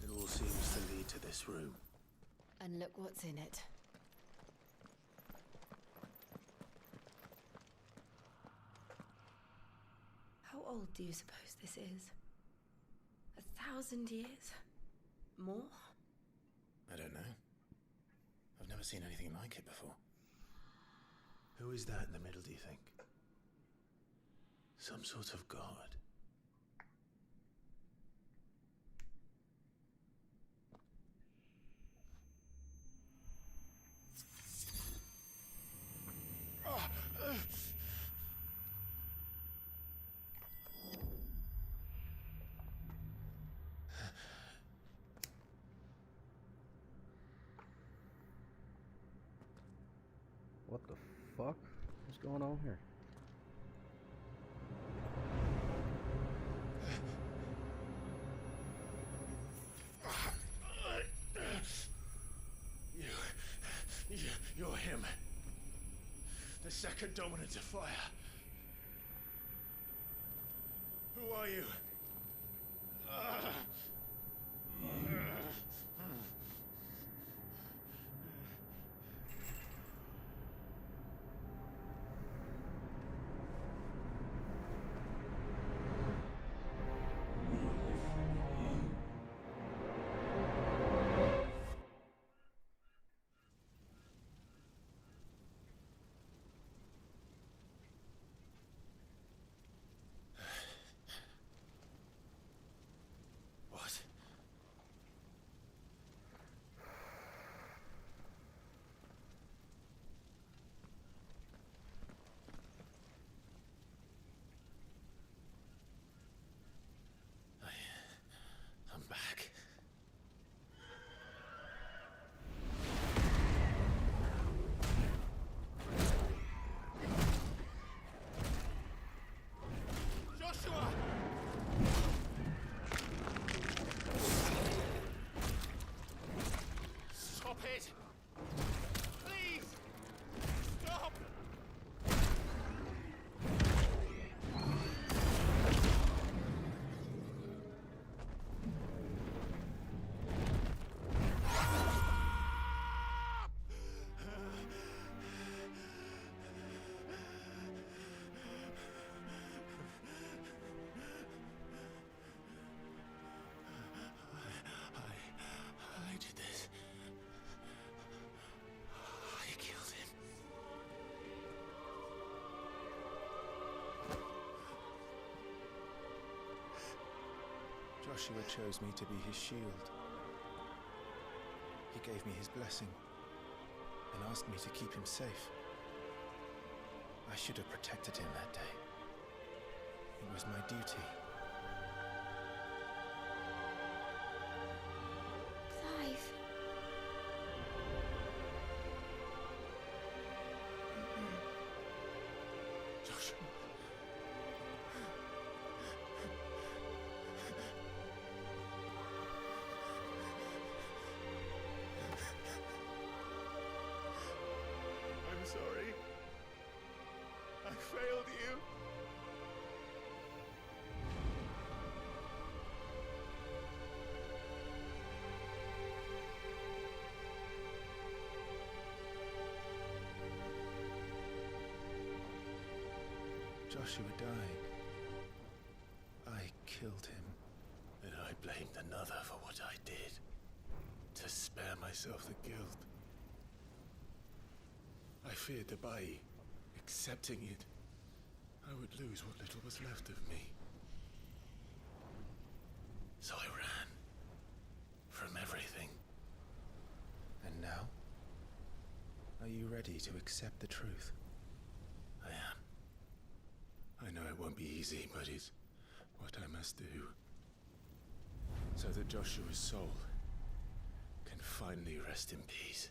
It all seems to lead to this room. And look what's in it. How old do you suppose this is? 1,000 years? More? I don't know. I've never seen anything like it before. Who is that in the middle, do you think? Some sort of god? What the fuck? What's going on here? You're him. The second dominant of fire. Who are you? What? I'm back. Joshua! Stop it! Please! Stop! I did this. I killed him. Joshua chose me to be his shield. He gave me his blessing and asked me to keep him safe. I should have protected him that day. It was my duty. Clive. Joshua. I'm sorry. I failed you. Joshua died. I killed him. And I blamed another for what I did. To spare myself the guilt. I feared that by accepting it, I would lose what little was left of me. So I ran. From everything. And now? Are you ready to accept the truth? I am. I know it won't be easy, but it's what I must do. So that Joshua's soul can finally rest in peace.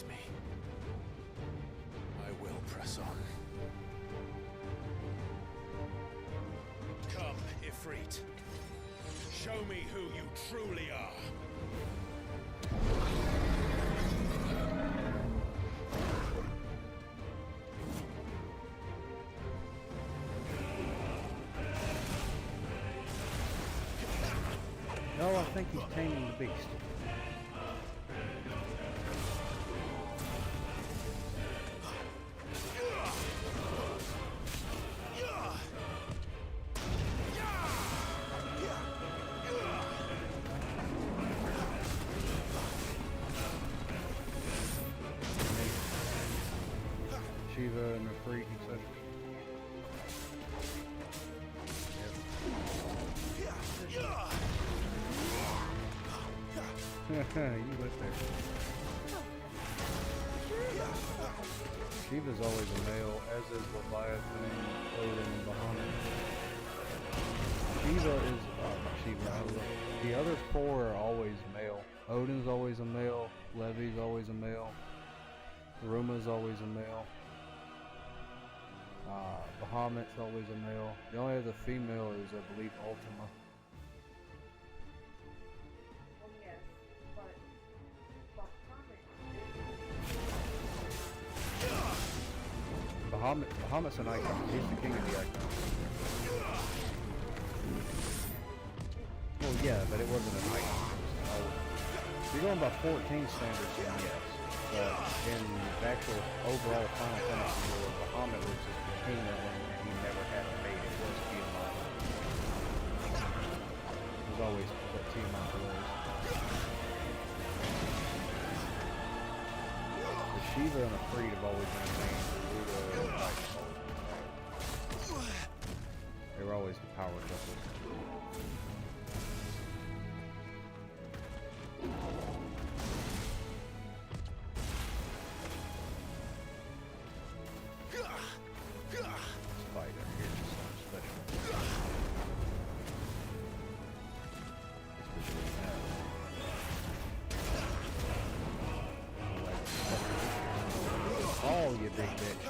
Me. I will press on. Come, Ifrit. Show me who you truly are. think he's taming the beast. Shiva and the freak, he said. You lit there. Shiva's always a male, as is Leviathan, Odin, and Bahamut. Shiva is, Shiva, the other four are always male. Odin's always a male, Levi's always a male, Ruma's always a male, Bahamut's always a male. The only other female is, I believe, Ultima. Well, yes, but Bahamut's an icon. He's the king of the icons. Well, yeah, but it wasn't an icon. If you're going by 14 standards, then yes. But in the actual overall Final Fantasy lore, Bahamut was just the king of them, and he never had a mate. It was Tiamat. It was always what Tiamat was. The Shiva and the Freed have always been a main. They were always the power couples. Spider, here's something special. Especially now. Oh, you big bitch.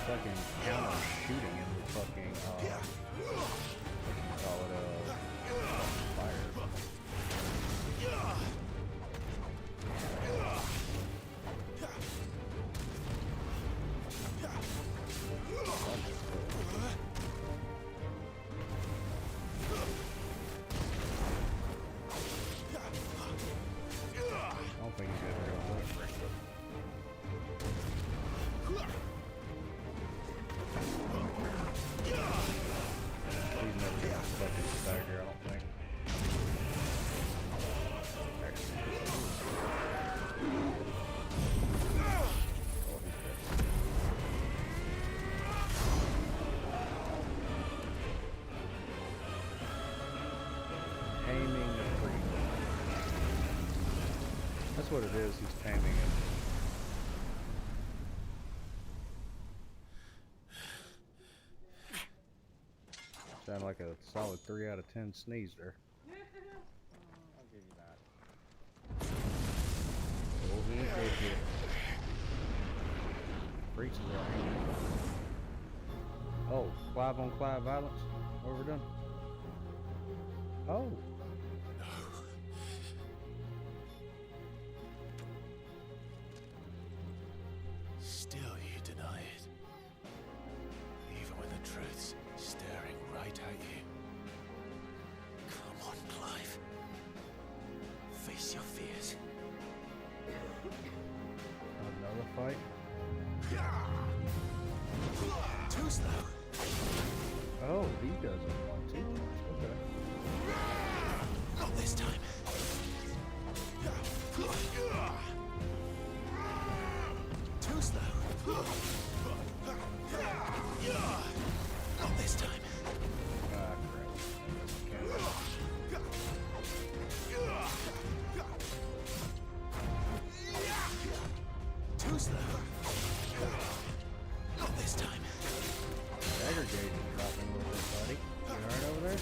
Fucking counter shooting him with fucking what you call it, fire. I don't think he's ever gonna win it, Rick. He's never gonna fucking stagger, I don't think. Taming the freak. That's what it is, he's taming him. Sound like a solid 3 out of 10 sneeze there. I'll give you that. Oh, he did get freaks is right. Oh, Clive on Clive violence? Overdone? Oh. Still you deny it. Even when the truth's staring right at you. Come on, Clive. Face your fears. Another fight? Too slow. Oh, he doesn't want to. Okay. Not this time. Too slow. Not this time. Ah, crap. Too slow. Not this time. Dagger gauge is dropping a little bit, buddy. You alright over there?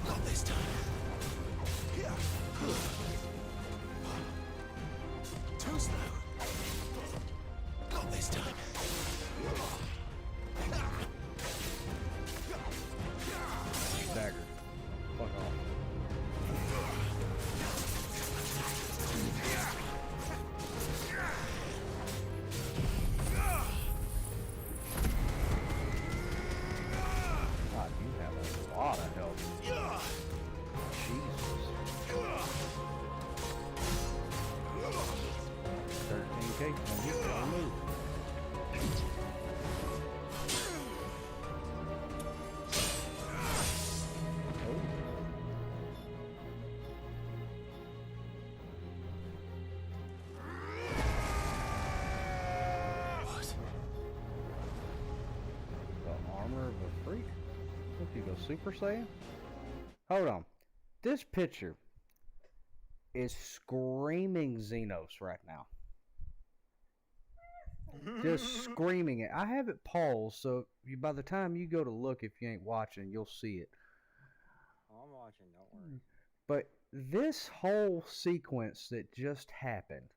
Not this time. Too slow. go Super Saiyan? Hold on. This picture is screaming Xenos right now. Just screaming it. I have it paused, so by the time you go to look, if you ain't watching, you'll see it. Oh, I'm watching, don't worry. But this whole sequence that just happened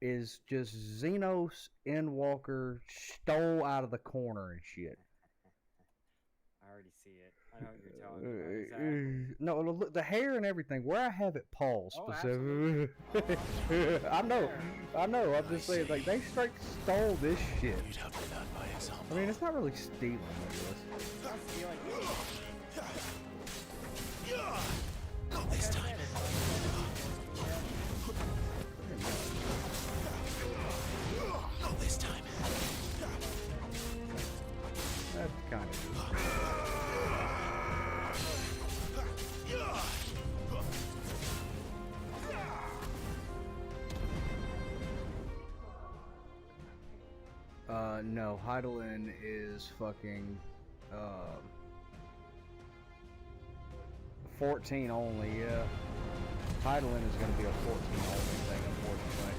is just Xenos Endwalker stole out of the corner and shit. I already see it. I know what you're talking about. Exactly. No, look, the hair and everything. Where I have it paused specifically. I know. I'm just saying, like, they straight stole this shit. I mean, it's not really stealing, I guess. Not stealing. Not this time. Not this time. That's kind of no, Heidelin is fucking 14 only, yeah. Heidelin is going to be a 14 only thing, unfortunately.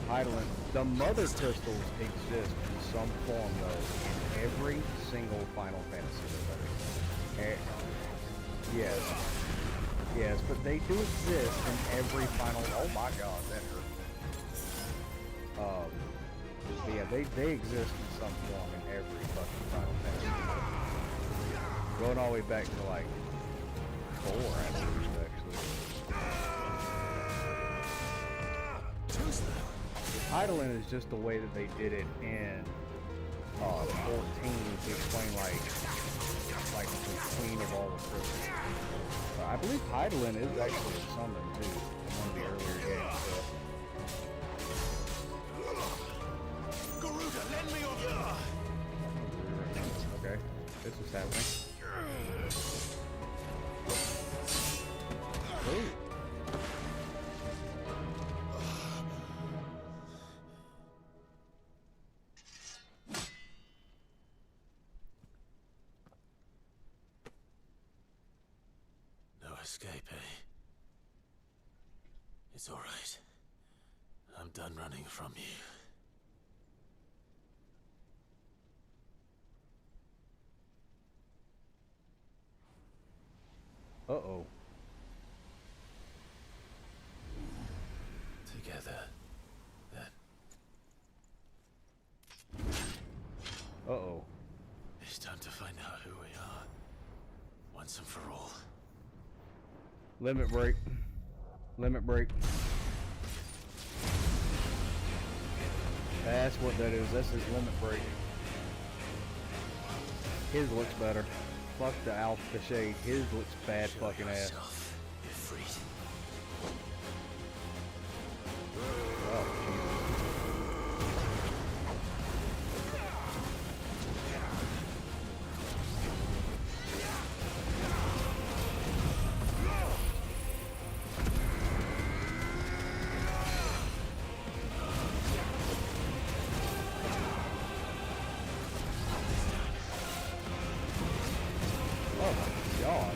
Heidelin, the mother crystals exist in some form, though, in every single Final Fantasy that yes. Yes, but they do exist in every Final... Oh my god, that hurt. But yeah, they exist in some form in every fucking Final Fantasy. Going all the way back to, like, 4, I believe, actually. Heidelin is just the way that they did it in 14 to explain, like the queen of all the crystals. I believe Heidelin is actually a summon, too, in one of the earlier games. Okay, this is happening. Ooh. No escape, eh? It's all right. I'm done running from you. Uh-oh. Together, then. Uh-oh. It's time to find out who we are. Once and for all. Limit break. Limit break. That's what that is. That's his limit break. His looks better. Fuck the Alpha Shade. His looks bad fucking ass. Oh, God.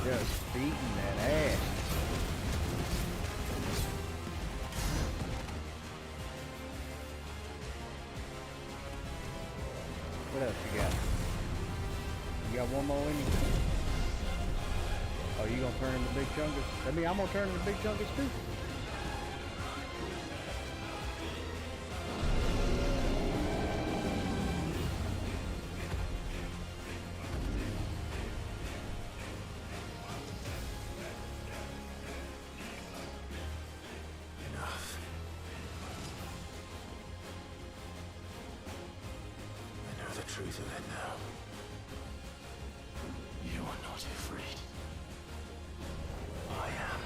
Just beating that ass. What else you got? You got one more in you? Oh, you gonna turn into Big Chungus? That mean I'm gonna turn into Big Chungus too. Enough. I know the truth of it now. You are not afraid. I am.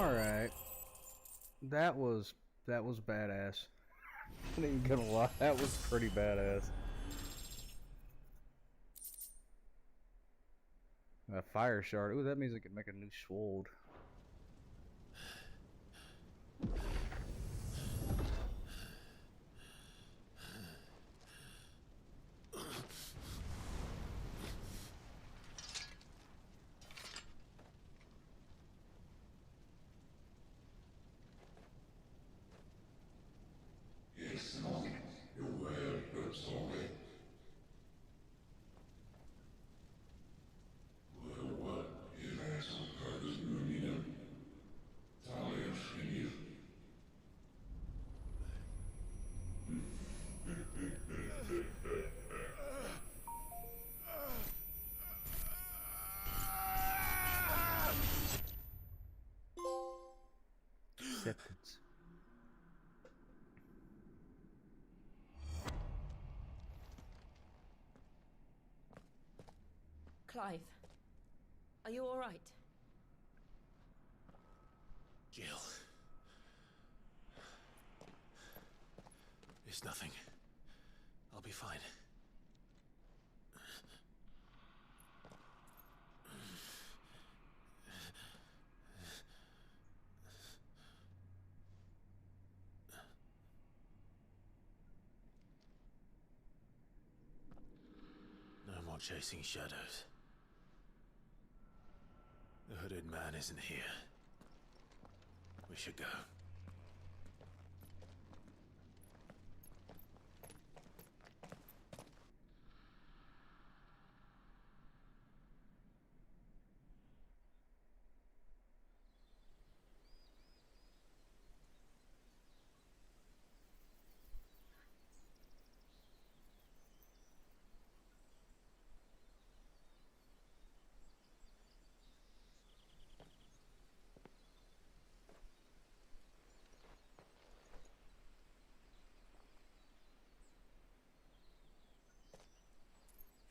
Alright. That was badass. I'm not even gonna lie, that was pretty badass. A fire shard. Ooh, that means I can make a new sword. Acceptance. Clive, are you all right? Jill. It's nothing. I'll be fine. No more chasing shadows. The hooded man isn't here. We should go.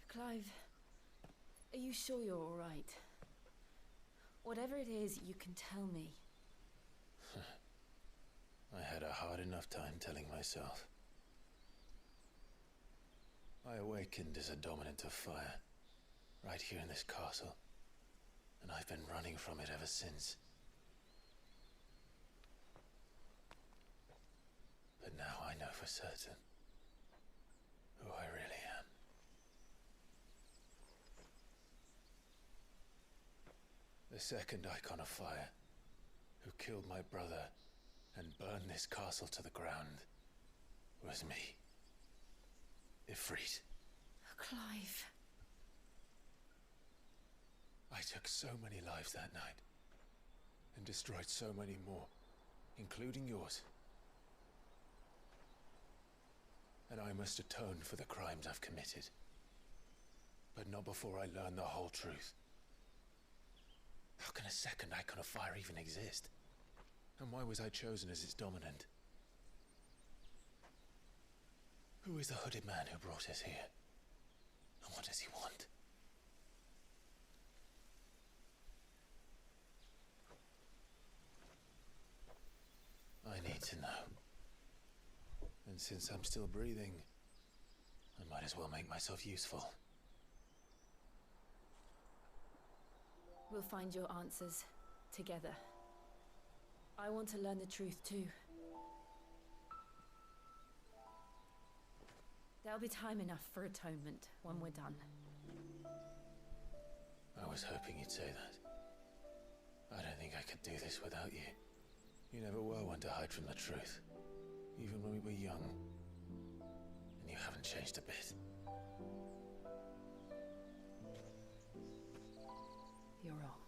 Clive, are you sure you're all right? Whatever it is, you can tell me. I had a hard enough time telling myself. I awakened as a dominant of fire, right here in this castle, and I've been running from it ever since. But now I know for certain who I really am. The second icon of fire, who killed my brother and burned this castle to the ground, was me. Ifrit. Clive. I took so many lives that night, and destroyed so many more, including yours. And I must atone for the crimes I've committed. But not before I learn the whole truth. How can a second icon of fire even exist? And why was I chosen as its dominant? Who is the hooded man who brought us here? And what does he want? I need to know. And since I'm still breathing, I might as well make myself useful. We'll find your answers together. I want to learn the truth too. There'll be time enough for atonement when we're done. I was hoping you'd say that. I don't think I could do this without you. You never were one to hide from the truth, even when we were young. And you haven't changed a bit. You're wrong.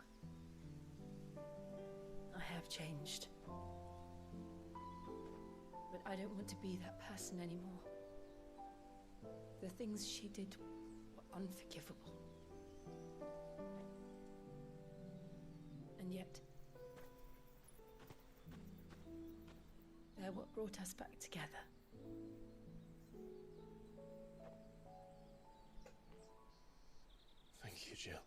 I have changed. But I don't want to be that person anymore. The things she did were unforgivable. And yet, they're what brought us back together. Thank you, Jill.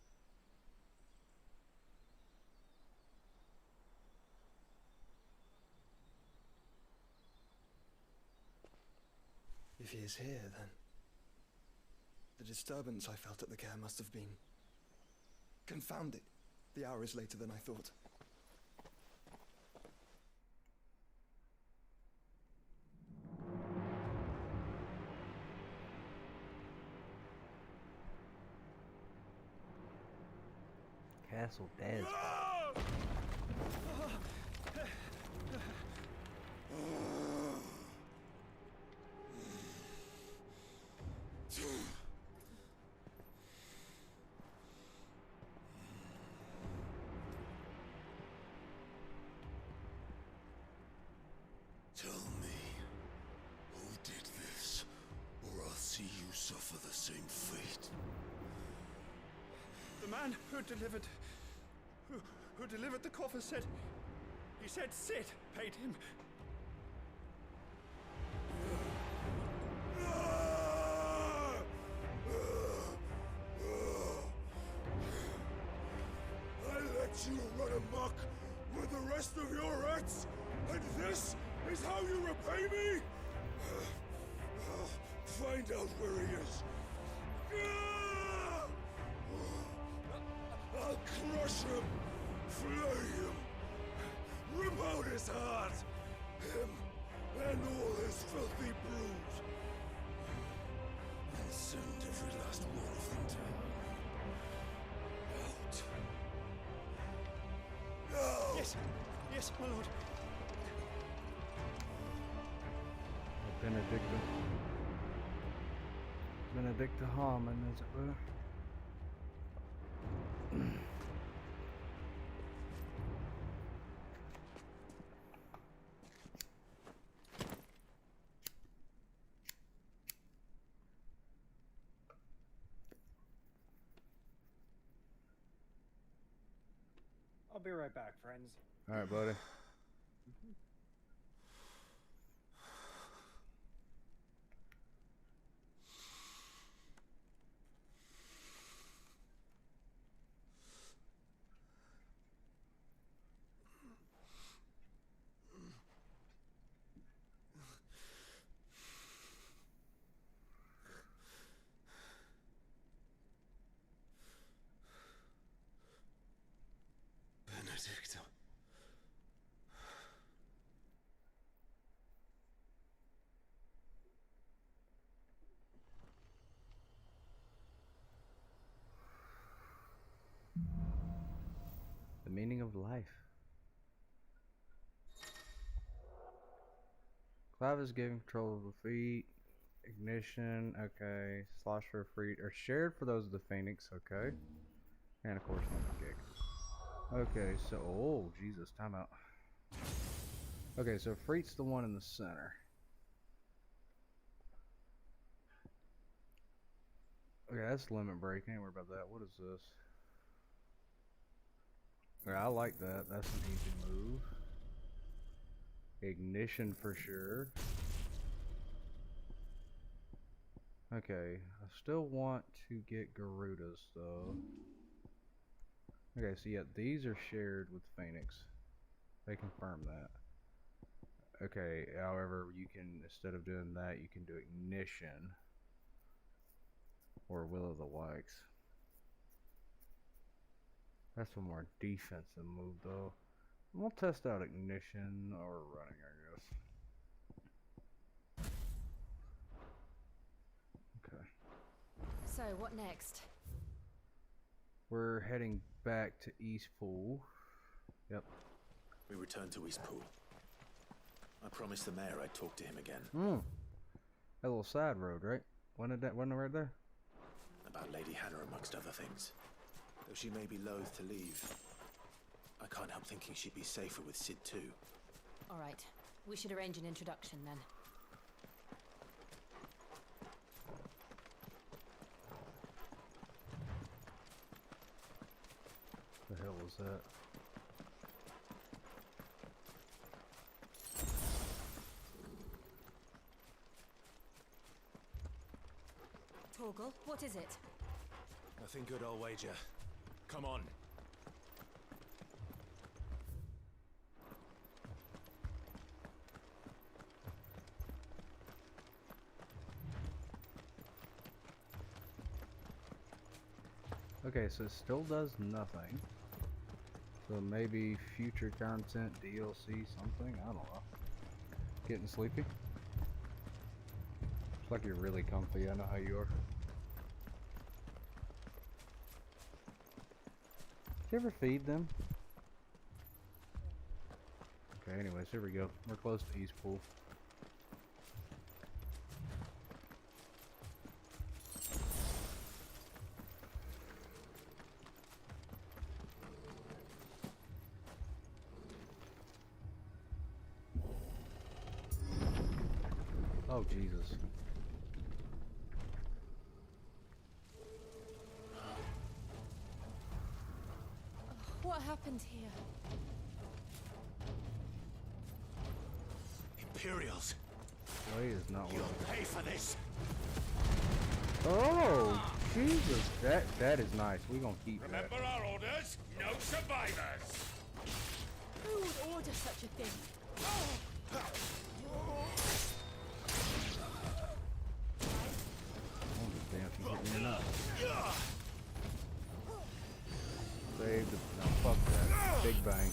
If he is here, then the disturbance I felt at the care must have been confounded. The hour is later than I thought. Castle Des. Tell me, who did this, or I'll see you suffer the same fate. The man who delivered the coffer said Sid paid him. I let you run amok with the rest of your rats, and this is how you repay me? Find out where he is. I'll crush him, flay him, rip out his heart, him and all his filthy brood, and send every last one of them down. Out. Yes, yes, my lord. Benedicta Harmon, as it were. I'll be right back, friends. All right, buddy. Benedicta. The meaning of life. Clives giving control of the fleet. Ignition, okay. Slosh for free, or shared for those of the Phoenix, okay. And of course, no gig. Okay, so, oh, Jesus, timeout. Okay, so Freet's the one in the center. Okay, that's limit break. Ain't worry about that. What is this? Okay, I like that. That's an easy move. Ignition for sure. Okay, I still want to get Garudas though. Okay, so yeah, these are shared with Phoenix. They confirm that. Okay, however, you can, instead of doing that, you can do Ignition. Or Will of the Wikes. That's a more defensive move though. We'll test out Ignition or running, I guess. Okay. So, what next? We're heading back to East Pool. Yep. We return to East Pool. I promised the mayor I'd talk to him again. That little side road, right? Wasn't it right there? About Lady Hannah, amongst other things. Though she may be loath to leave, I can't help thinking she'd be safer with Sid too. Alright, we should arrange an introduction then. The hell was that? Torgal, what is it? Nothing good, I'll wager. Come on. Okay, so it still does nothing. So maybe future content, DLC, something? I don't know. Getting sleepy? Looks like you're really comfy. I know how you are. Did you ever feed them? Okay, anyways, here we go. We're close to East Pool. Oh, Jesus. What happened here? Imperials. Way is not You'll working. pay for this. Oh, Jesus. That is nice. We're gonna keep that. Remember our orders? No survivors! Who would order such a thing? I don't give a damn if you hit me or not. Save the... No, fuck that. Big bang.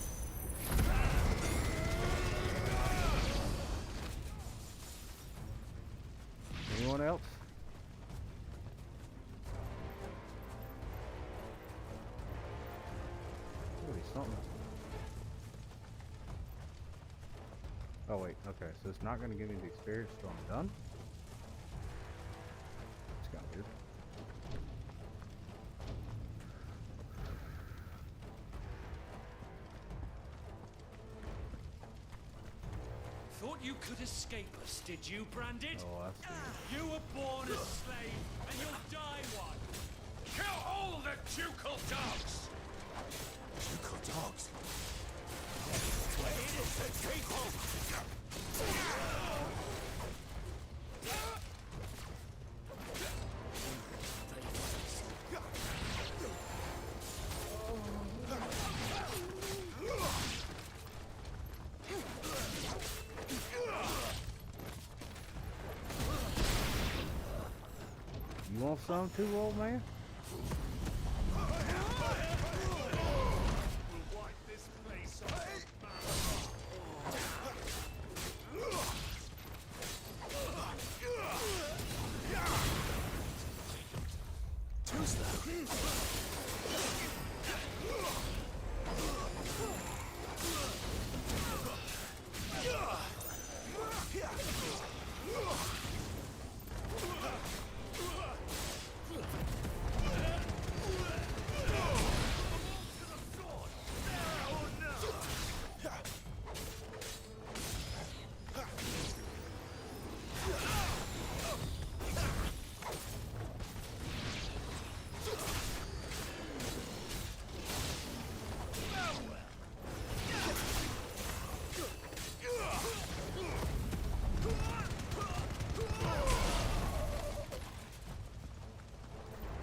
Anyone else? Ooh, something. Oh wait, okay, so it's not gonna give me the experience till I'm done? It's kinda weird. Thought you could escape us, did you, Branded? Oh, I see. You were born a slave, and you'll die one. Kill all the ducal dogs! Ducal dogs. You want some too, old man? We'll wipe this place off. Too slow.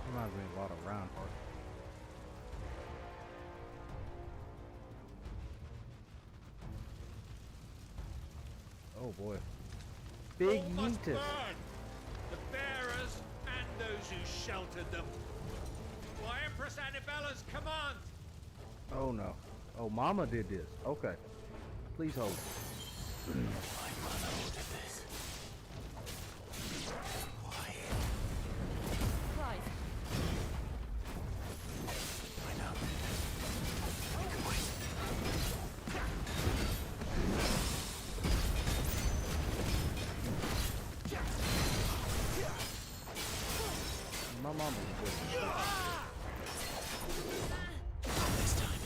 Reminds me a lot of Reinhardt. Oh boy. Big All must Yeetus. burn! The bearers and those who sheltered them. By Empress Annabella's command! Oh no. Oh, Mama did this. Okay. Please hold. My mother ordered this. Why? Clive, I know. We can wait. My mama did this. Not this time.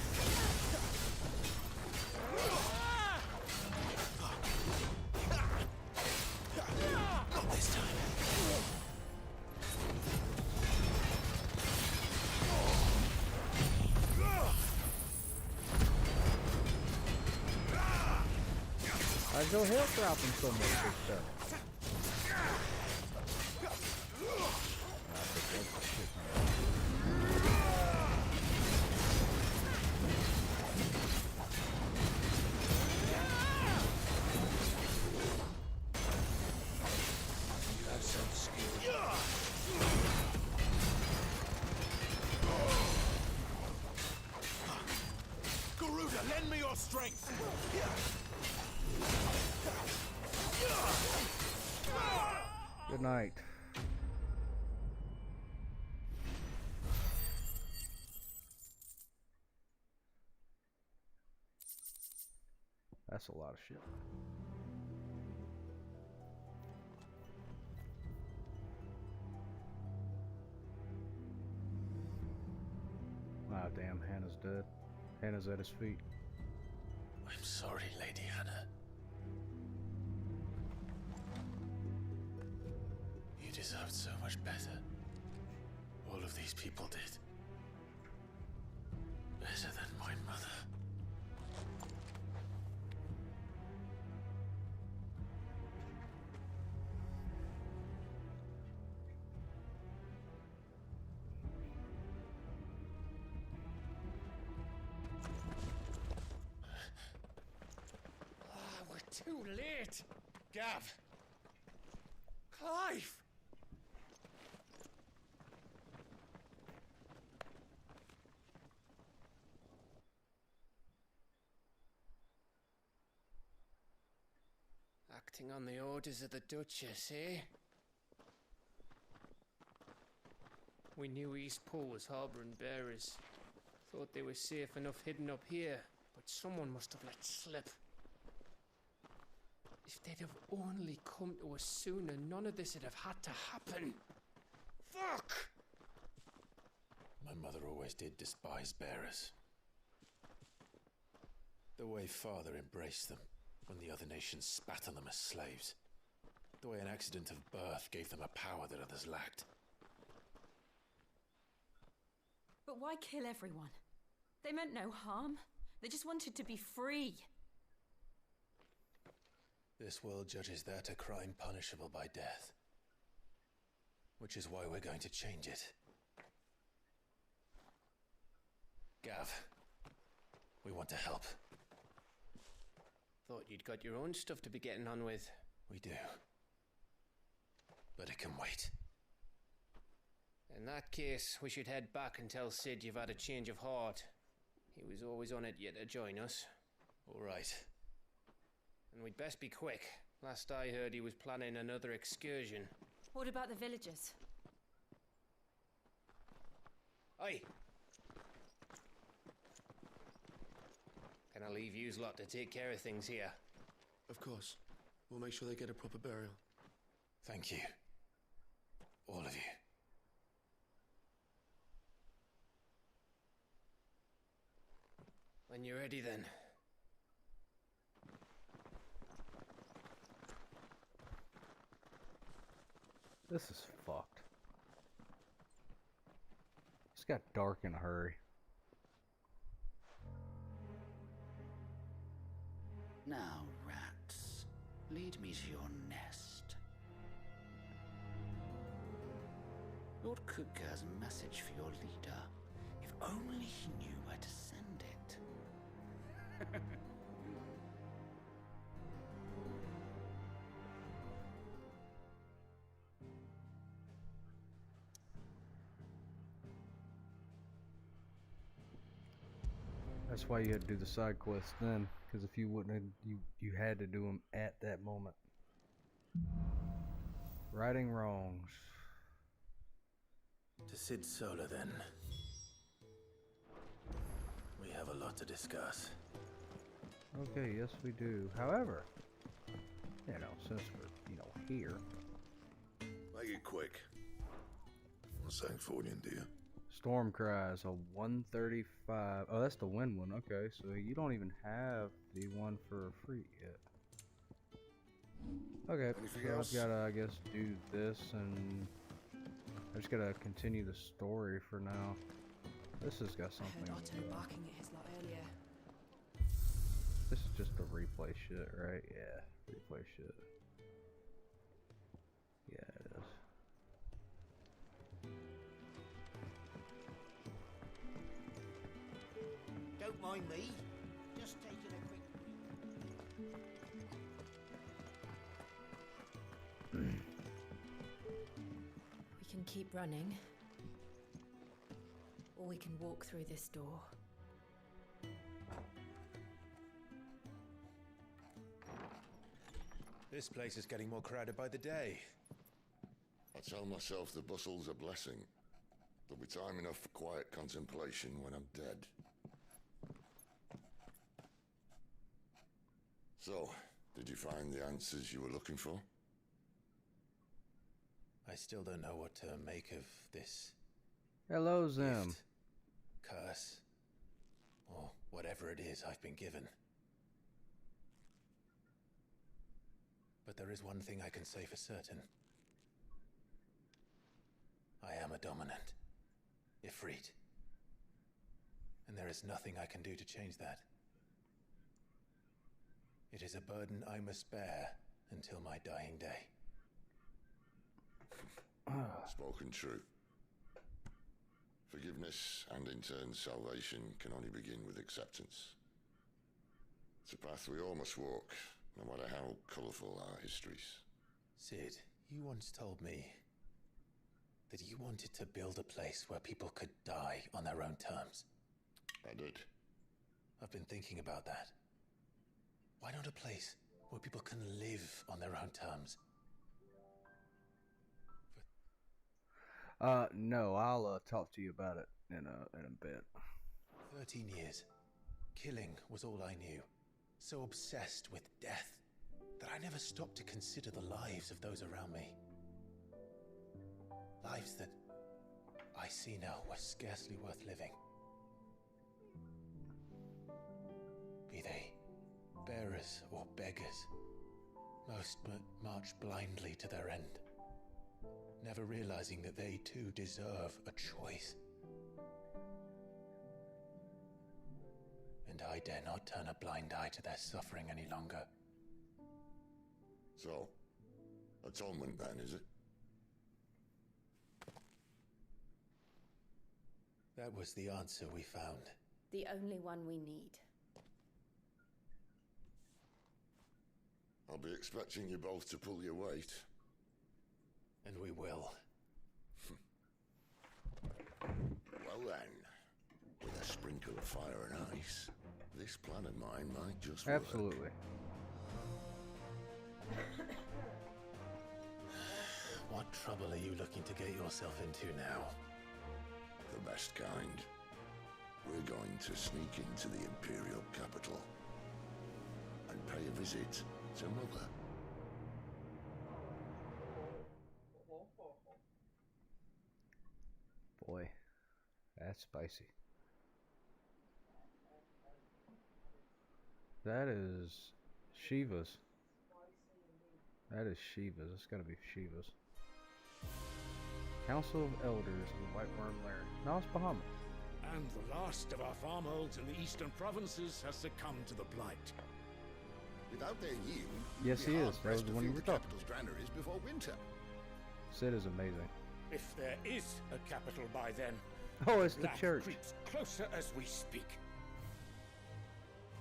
Not this time. I'd go help dropping so much good stuff. You have some skill. strength! Good night. That's a lot of shit. Ah, damn, Hannah's dead. Hannah's at his feet. I'm sorry, Lady Hannah. You deserved so much better. All of these people did. Better than my mother. Too late! Gav! Clive! Acting on the orders of the Duchess, eh? We knew East Pool was harbouring bearers. Thought they were safe enough hidden up here, but someone must have let slip. If they'd have only come to us sooner, none of this would have had to happen. Fuck! My mother always did despise bearers. The way Father embraced them when the other nations spat on them as slaves. The way an accident of birth gave them a power that others lacked. But why kill everyone? They meant no harm. They just wanted to be free. This world judges that a crime punishable by death. Which is why we're going to change it. Gav, we want to help. Thought you'd got your own stuff to be getting on with. We do. But it can wait. In that case, we should head back and tell Sid you've had a change of heart. He was always on it yet to join us. All right. And we'd best be quick. Last I heard, he was planning another excursion. What about the villagers? Aye. Can I leave yous lot to take care of things here? Of course. We'll make sure they get a proper burial. Thank you. All of you. When you're ready, then. This is fucked. It's got dark in a hurry. Now, rats, lead me to your nest. Lord Cook has a message for your leader. If only he knew where to send it. That's why you had to do the side quests then, because if you wouldn't have, you had to do them at that moment. Righting wrongs. To Sid Solar, then. We have a lot to discuss. Okay, yes we do. However, you know, since we're, here. Make it quick. I'm saying 40, dear. Storm Cries, a 135. Oh, that's the wind one. Okay, so you don't even have the one for free yet. Okay, Anything so else? I've gotta, I guess, do this, and I just gotta continue the story for now. This has got something. I heard Otto barking at his lot earlier. This is just the replay shit, right? Yeah, replay shit. Yeah, it is. Don't mind me. Just taking a quick We can keep running, or we can walk through this door. This place is getting more crowded by the day. I tell myself the bustle's a blessing. There'll be time enough for quiet contemplation when I'm dead. So, did you find the answers you were looking for? I still don't know what to make of this Hello, Zim. gift, curse, or whatever it is I've been given. But there is one thing I can say for certain. I am a dominant, Ifrit. And there is nothing I can do to change that. It is a burden I must bear until my dying day. Spoken true. Forgiveness and in turn salvation can only begin with acceptance. It's a path we all must walk, no matter how colourful our histories. Sid, you once told me that you wanted to build a place where people could die on their own terms. I did. I've been thinking about that. Why not a place where people can live on their own terms? No, I'll talk to you about it in a bit. 13 years. Killing was all I knew. So obsessed with death that I never stopped to consider the lives of those around me. Lives that I see now were scarcely worth living. Be they bearers or beggars, most march blindly to their end, never realizing that they too deserve a choice. And I dare not turn a blind eye to their suffering any longer. So, atonement then, is it? That was the answer we found. The only one we need. I'll be expecting you both to pull your weight. And we will. Well then, with a sprinkle of fire and ice, this plan of mine might just work. Absolutely. What trouble are you looking to get yourself into now? The best kind. We're going to sneak into the Imperial capital and pay a visit to Mother. Boy, that's spicy. That is Shiva's. That is Shiva's. It's gotta be Shiva's. Council of Elders of the White Worm Lair. No, it's Bahamut. And the last of our farmholds in the eastern provinces has succumbed to the blight. Without their yield, Yes, he is. That was the one you were talking capital's granaries before winter. Sid is amazing. If there is a capital by then, Oh, it's the that church. creeps closer as we speak.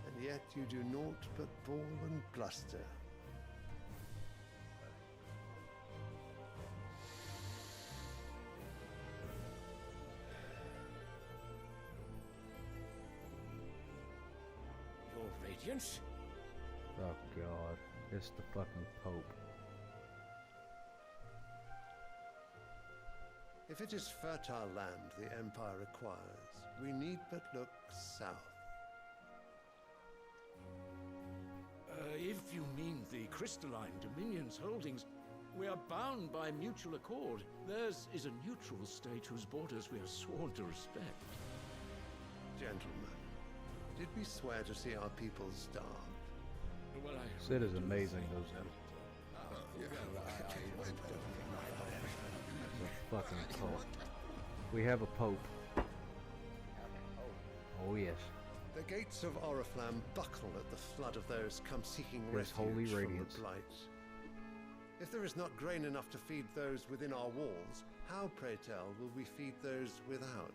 And yet you do naught but bawl and bluster. Your Radiance? Oh god, it's the fucking Pope. If it is fertile land the Empire requires, we need but look south. If you mean the crystalline Dominion's holdings, we are bound by mutual accord. Theirs is a neutral state whose borders we are sworn to respect. Gentlemen, did we swear to see our people starve? Well, Sid is amazing, those him. The fucking Pope. We have a Pope. Oh yes. The gates of Oriflamme buckle at the flood of those come seeking His refuge holy from radiance. the blight. If there is not grain enough to feed those within our walls, how, pray tell, will we feed those without?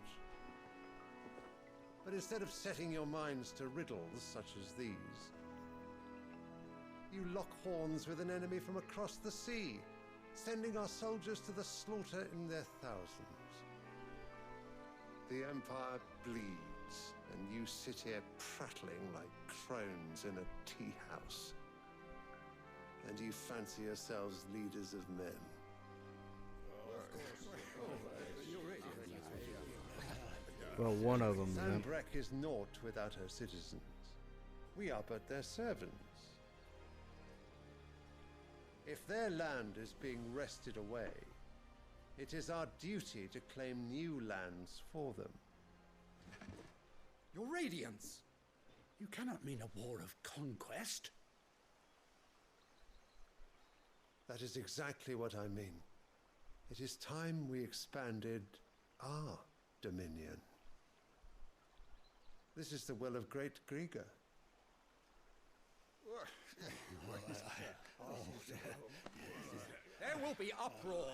But instead of setting your minds to riddles such as these, you lock horns with an enemy from across the sea, sending our soldiers to the slaughter in their thousands. The Empire bleeds, and you sit here prattling like crones in a tea house. And you fancy yourselves leaders of men? Well, one of them. Sanbreque is naught without her citizens. We are but their servants. If their land is being wrested away, it is our duty to claim new lands for them. Your Radiance! You cannot mean a war of conquest. That is exactly what I mean. It is time we expanded our dominion. This is the will of great Grieger. There will be uproar.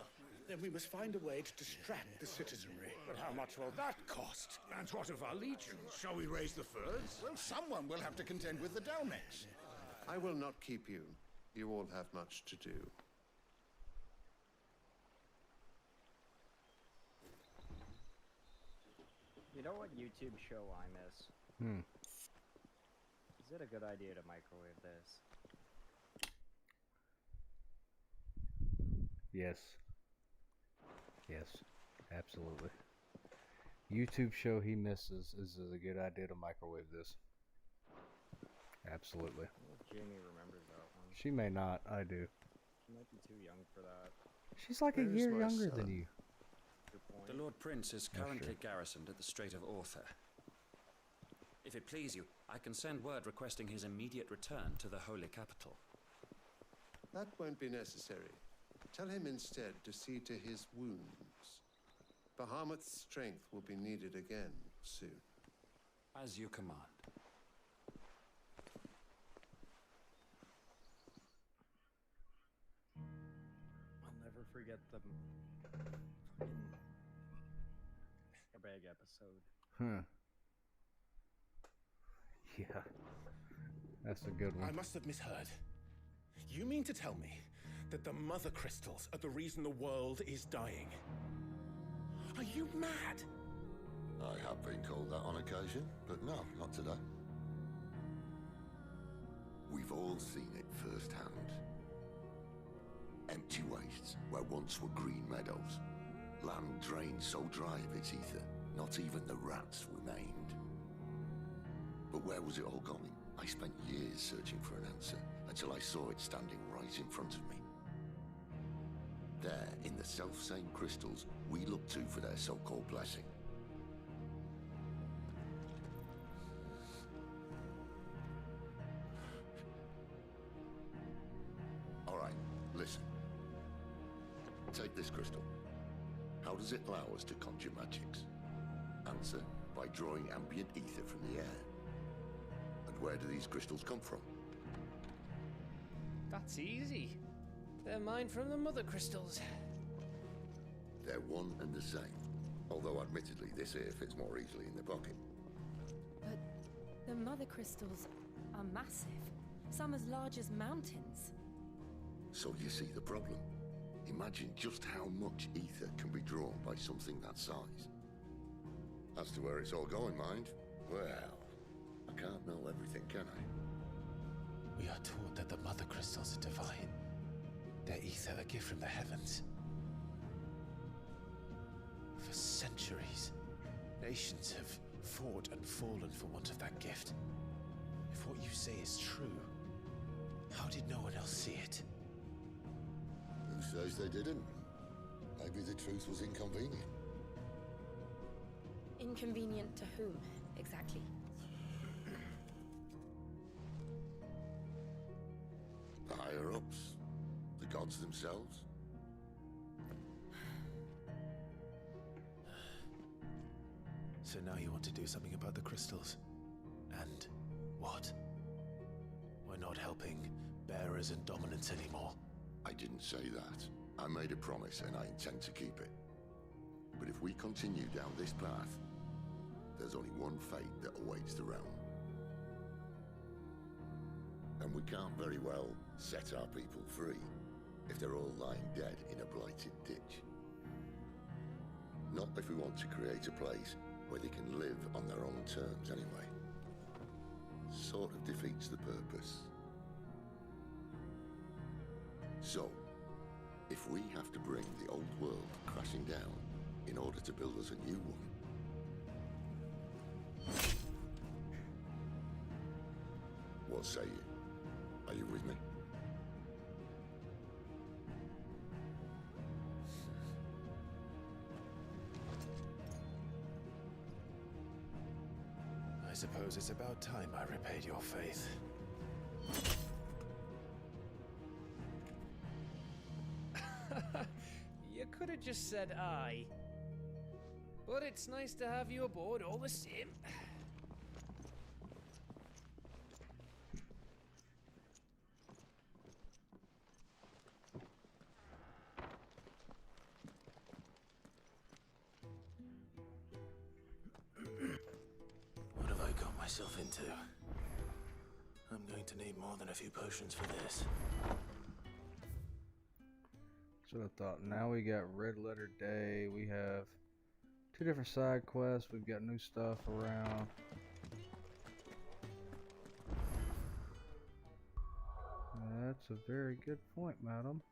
Then we must find a way to distract the citizenry. But how much will that cost? And what of our legions? Shall we raise the furs? Well, someone will have to contend with the Dalmex. I will not keep you. You all have much to do. You know what YouTube show I miss? Is it a good idea to microwave this? Yes. Yes, absolutely. YouTube show he misses is a good idea to microwave this. Absolutely. Jamie remembers that one. She may not, I do. She might be too young for that. She's like a year younger than you. The Lord Prince is currently garrisoned at the Strait of Orther. If it please you, I can send word requesting his immediate return to the Holy Capital. That won't be necessary. Tell him instead to see to his wounds. Bahamut's strength will be needed again soon. As you command. I'll never forget the fucking airbag episode. Huh. Yeah. That's a good one. I must have misheard. You mean to tell me that the mother crystals are the reason the world is dying? Are you mad? I have been called that on occasion, but no, not today. We've all seen it firsthand. Empty wastes where once were green meadows. Land drained so dry of its ether, not even the rats remained. But where was it all going? I spent years searching for an answer, until I saw it standing right in front of me. There, in the self-same crystals we look to for their so-called blessing. All right, listen. Take this crystal. How does it allow us to conjure magics? Answer, by drawing ambient ether from the air. And where do these crystals come from? That's easy. They're mine from the mother crystals. They're one and the same. Although admittedly this here fits more easily in the pocket. But the mother crystals are massive. Some as large as mountains. So you see the problem. Imagine just how much ether can be drawn by something that size. As to where it's all going, mind, well, I can't know everything, can I? We are taught that the mother crystals are divine. Their ether a gift from the heavens. For centuries, nations have fought and fallen for want of that gift. If what you say is true, how did no one else see it? Who says they didn't? Maybe the truth was inconvenient. Inconvenient to whom, exactly? The higher-ups? The gods themselves? So now you want to do something about the crystals? And what? We're not helping bearers and dominants anymore. I didn't say that. I made a promise and I intend to keep it. But if we continue down this path, there's only one fate that awaits the realm. And we can't very well set our people free if they're all lying dead in a blighted ditch. Not if we want to create a place where they can live on their own terms anyway. Sort of defeats the purpose. So, if we have to bring the old world crashing down in order to build us a new one, what say you? Are you with me? I suppose it's about time I repaid your faith. You could have just said aye. But it's nice to have you aboard all the same. What have I got myself into? I'm going to need more than a few potions for this. So I thought, now we got Red Letter Day, we have 2 different side quests, we've got new stuff around. That's a very good point, madam.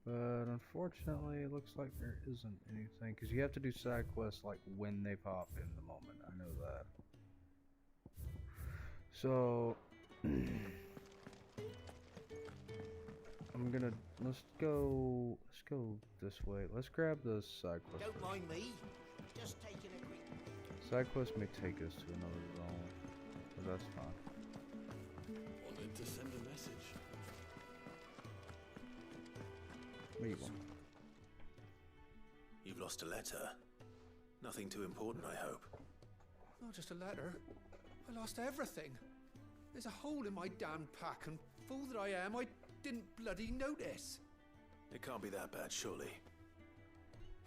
But unfortunately, it looks like there isn't anything, because you have to do side quests like when they pop in the moment. I know that. So let's go this way. Let's grab the side quest. Don't mind me. Just taking a quick. Side quest may take us to another zone, but that's fine. Wanted to send a message. What do you want? You've lost a letter. Nothing too important, I hope. Not just a letter. I lost everything. There's a hole in my damn pack, and fool that I am, I didn't bloody notice. It can't be that bad, surely.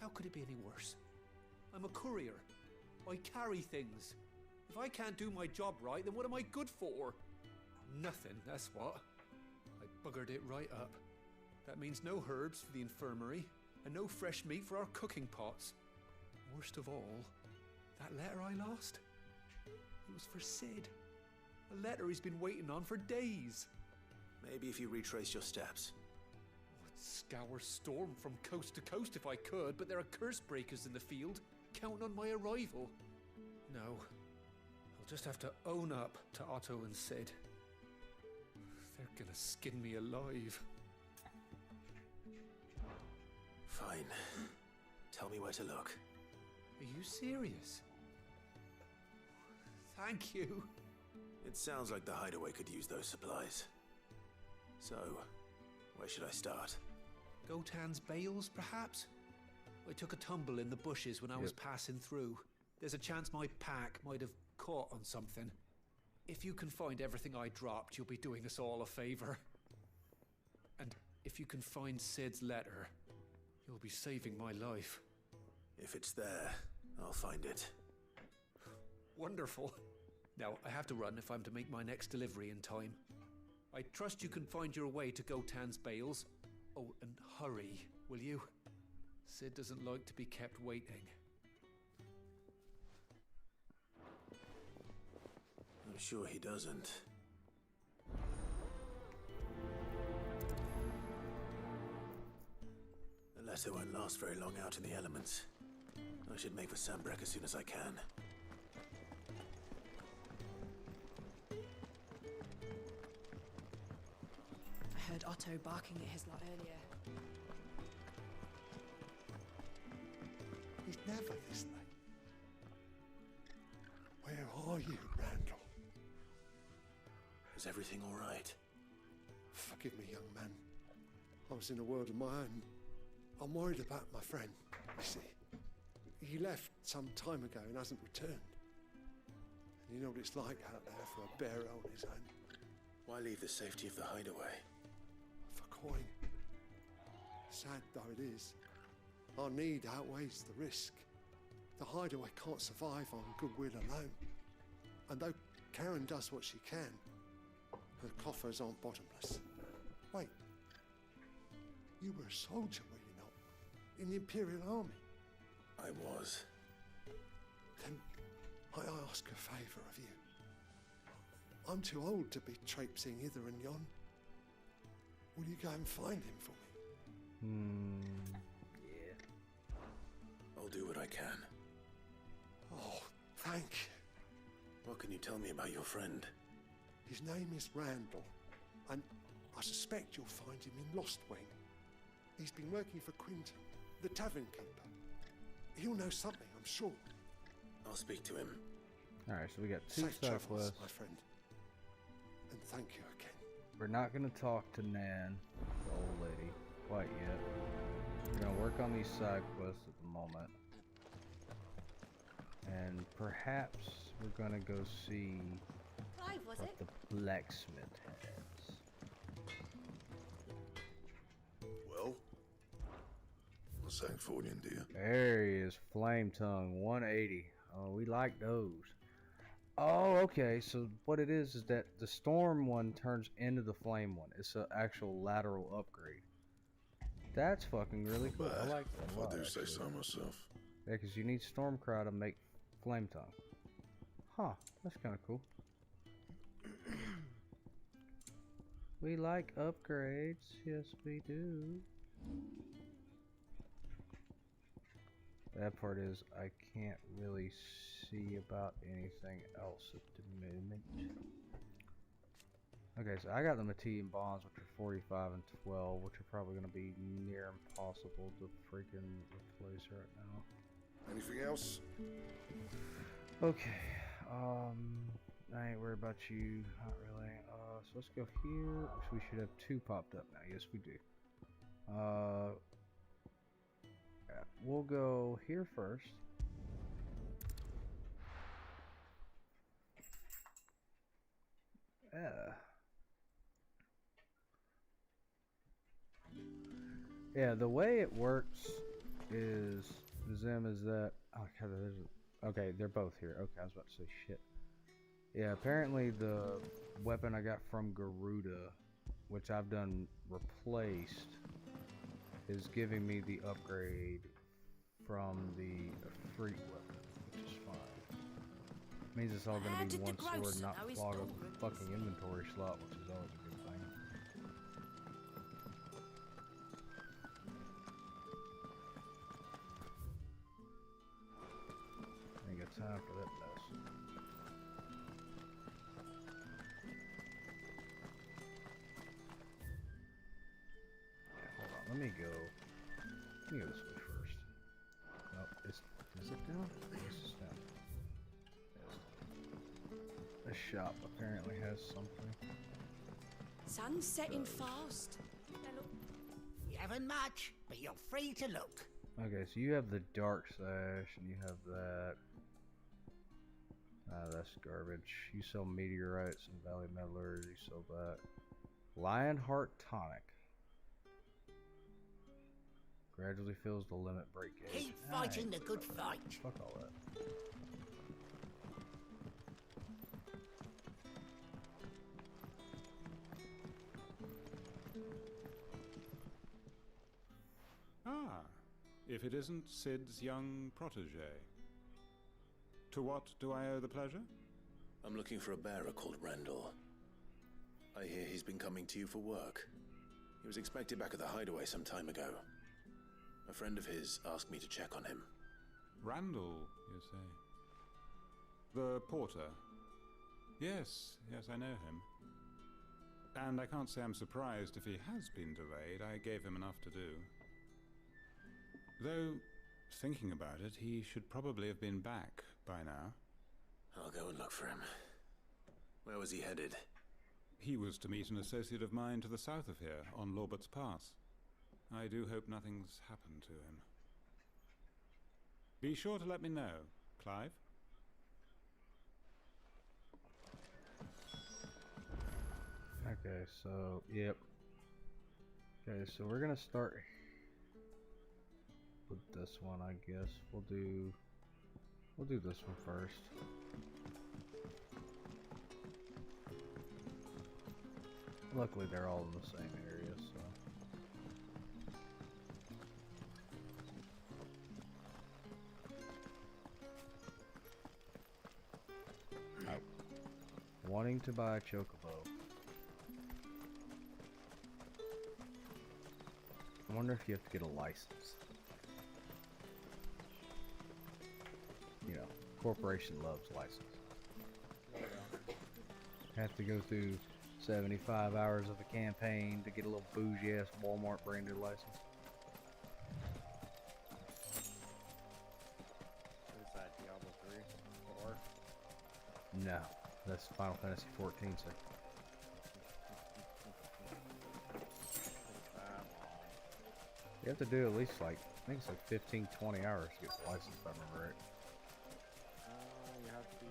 How could it be any worse? I'm a courier. I carry things. If I can't do my job right, then what am I good for? Nothing, that's what. I buggered it right up. That means no herbs for the infirmary, and no fresh meat for our cooking pots. Worst of all, that letter I lost? It was for Sid. A letter he's been waiting on for days. Maybe if you retrace your steps. I'd scour Storm from coast to coast if I could, but there are curse breakers in the field, counting on my arrival. No, I'll just have to own up to Otto and Sid. They're gonna skin me alive. Fine. Tell me where to look. Are you serious? Thank you. It sounds like the hideaway could use those supplies. So, where should I start? Gotan's bales, perhaps? I took a tumble in the bushes when I was passing through. There's a chance my pack might have caught on something. If you can find everything I dropped, you'll be doing us all a favor. And if you can find Sid's letter, you'll be saving my life. If it's there, I'll find it. Wonderful. Now, I have to run if I'm to make my next delivery in time. I trust you can find your way to Gotan's bales. Oh, and hurry, will you? Sid doesn't like to be kept waiting. I'm sure he doesn't. The letter won't last very long out in the elements. I should make for Sambrek as soon as I can. I heard Otto barking at his lot earlier. He's never this late. Where are you, Randall? Is everything all right? Forgive me, young man. I was in a world of my own. I'm worried about my friend, you see. He left some time ago and hasn't returned. And you know what it's like out there for a bearer on his own. Why leave the safety of the hideaway? For coin. Sad though it is, our need outweighs the risk. The hideaway can't survive on goodwill alone. And though Karen does what she can, her coffers aren't bottomless. Wait, you were a soldier, were you not? In the Imperial Army? I was. Then I ask a favour of you. I'm too old to be traipsing hither and yon. Will you go and find him for me? Yeah. I'll do what I can. Oh, thank you. What can you tell me about your friend? His name is Randall, and I suspect you'll find him in Lost Wing. He's been working for Quinton, the tavern keeper. He'll know something, I'm sure. I'll speak to him. Alright, so we got 2 Safe side travels, quests. my friend. And thank you again. We're not going to talk to Nan, the old lady, quite yet. We're going to work on these side quests at the moment. And perhaps we're going to go see Clive, was what it? the blacksmith has. Well, what's that for you, dear? There he is, Flame Tongue 180. Oh, we like those. Oh, okay. So what it is that the Storm one turns into the Flame one. It's an actual lateral upgrade. That's fucking really cool. I like that a lot, If I do say actually. so myself. Yeah, because you need Stormcry to make Flame Tongue. Huh, that's kind of cool. We like upgrades. Yes, we do. That part is I can't really see about anything else at the moment. Okay, so I got the Matian bonds, which are 45 and 12, which are probably going to be near impossible to freaking replace right now. Anything else? Okay, I ain't worried about you, not really. So let's go here, which we should have 2 popped up now. Yes, we do. Yeah, we'll go here first. Yeah, the way it works is that oh god, okay, they're both here. Okay, I was about to say shit. Yeah, apparently the weapon I got from Garuda, which I've done replaced, is giving me the upgrade from the Freak weapon, which is fine. Means it's all gonna be one sword, not clog up the fucking inventory slot, which is always a good thing. Ain't got time for that mess. Yeah, hold on, let me go this way first. Nope, is it down? Yes, it's down. Yes. This shop apparently has something. Sun's setting fast. You haven't much, but you're free to look. Okay, so you have the Dark Sash, and you have that. That's garbage. You sell meteorites and Valley Meddlers, you sell that. Lionheart Tonic. Gradually fills the limit break gauge. Keep fighting the good fight. Fuck all that. Ah, if it isn't Sid's young protege. To what do I owe the pleasure? I'm looking for a bearer called Randall. I hear he's been coming to you for work. He was expected back at the hideaway some time ago. A friend of his asked me to check on him. Randall, you say? The porter? Yes, I know him. And I can't say I'm surprised if he has been delayed. I gave him enough to do. Though, thinking about it, he should probably have been back by now. I'll go and look for him. Where was he headed? He was to meet an associate of mine to the south of here, on Lorbert's Pass. I do hope nothing's happened to him. Be sure to let me know, Clive. Okay, so, yep. Okay, so we're gonna start with this one, I guess. We'll do this one first. Luckily, they're all in the same area, so. Wanting to buy a chocobo. I wonder if you have to get a license. You know, corporation loves license. Have to go through 75 hours of a campaign to get a little bougie ass Walmart branded license. What is that, Diablo 3? 4? No, that's Final Fantasy XIV, sir. You have to do at least like, I think it's like 15, 20 hours to get the license, if I remember right. You have to be...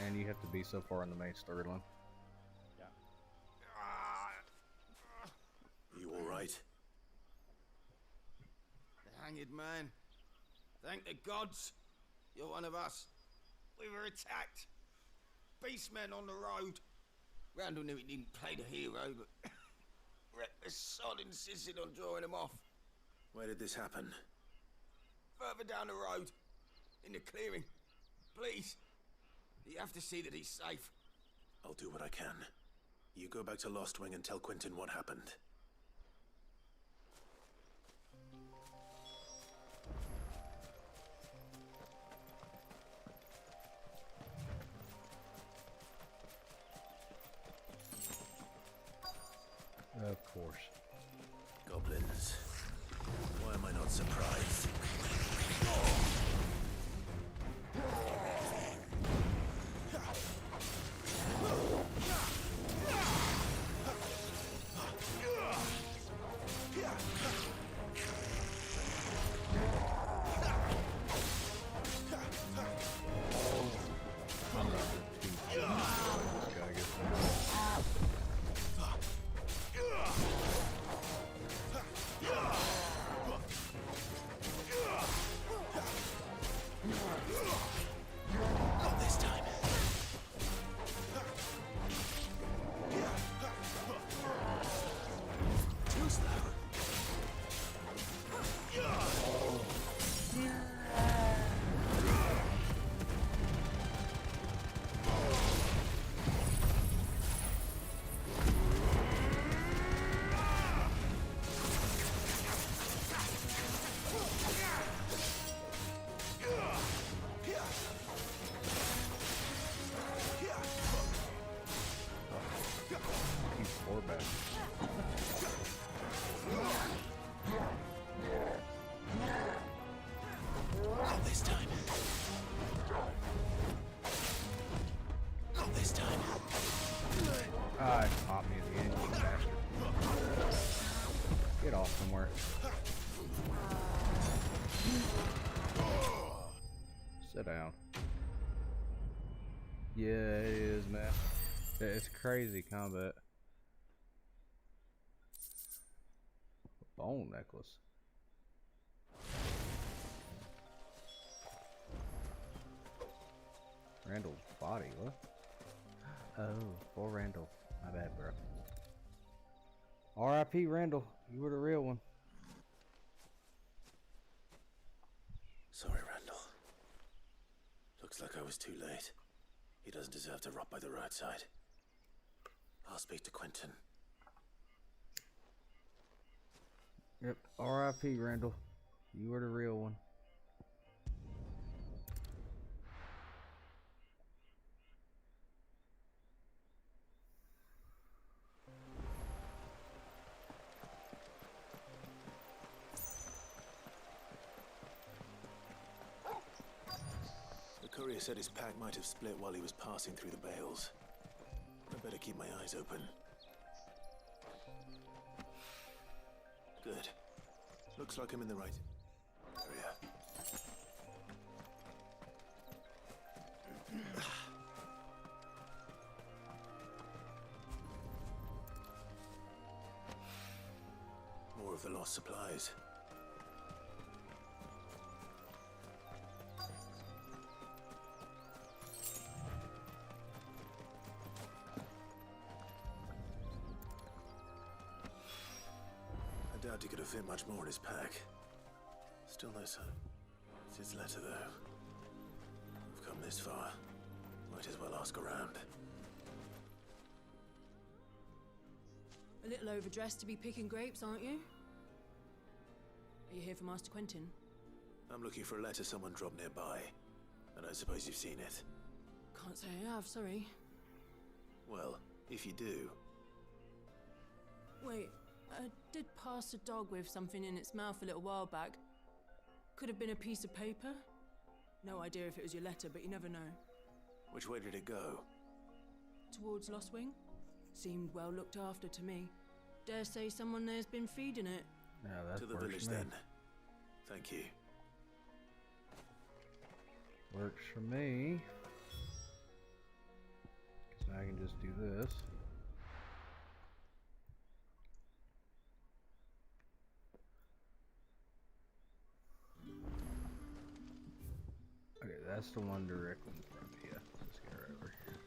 And you have to be so far in the main storyline. Yeah. You alright? The hanged man. Thank the gods. You're one of us. We were attacked. Beastmen on the road. Randall knew he didn't play the hero, but the sod insisted on drawing him off. Where did this happen? Further down the road. In the clearing. Please. You have to see that he's safe. I'll do what I can. You go back to Lost Wing and tell Quentin what happened. Of course. Goblins. Why am I not surprised? Ah, it popped me at the end, you bastard. Get off somewhere. Sit down. Yeah, it is, man. It's crazy combat. Bone necklace. Randall's body, what? Oh, poor Randall. My bad, bro. R.I.P. Randall. You were the real one. Sorry, Randall. Looks like I was too late. He doesn't deserve to rot by the roadside. I'll speak to Quentin. Yep, R.I.P. Randall. You were the real one. The courier said his pack might have split while he was passing through the bales. I better keep my eyes open. Good. Looks like I'm in the right area. More of the lost supplies. I doubt he could have fit much more in his pack. Still no sign. It's his letter, though. We've come this far. Might as well ask around. A little overdressed to be picking grapes, aren't you? Are you here for Master Quentin? I'm looking for a letter someone dropped nearby, and I suppose you've seen it. Can't say I have, sorry. Well, if you do... Wait, I did pass a dog with something in its mouth a little while back. Could have been a piece of paper. No idea if it was your letter, but you never know. Which way did it go? Towards Lost Wing? Seemed well looked after to me. Dare say someone there's been feeding it. Yeah, that to the works village for me. then. Thank you. Works for me. Because I can just do this. Okay, that's the one directly in front of me. Yeah, let's get right over here.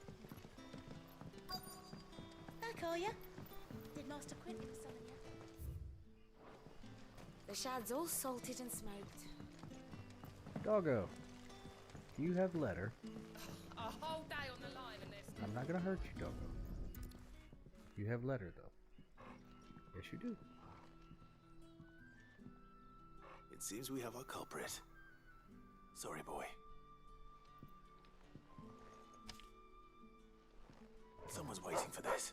Back are ya? Did Master Quentin summon you? The shad's all salted and smoked. Doggo, do you have letter? A whole day on the line and there's... I'm not gonna hurt you, Doggo. You have letter, though. Yes, you do. It seems we have our culprit. Sorry, boy. Someone's waiting for this.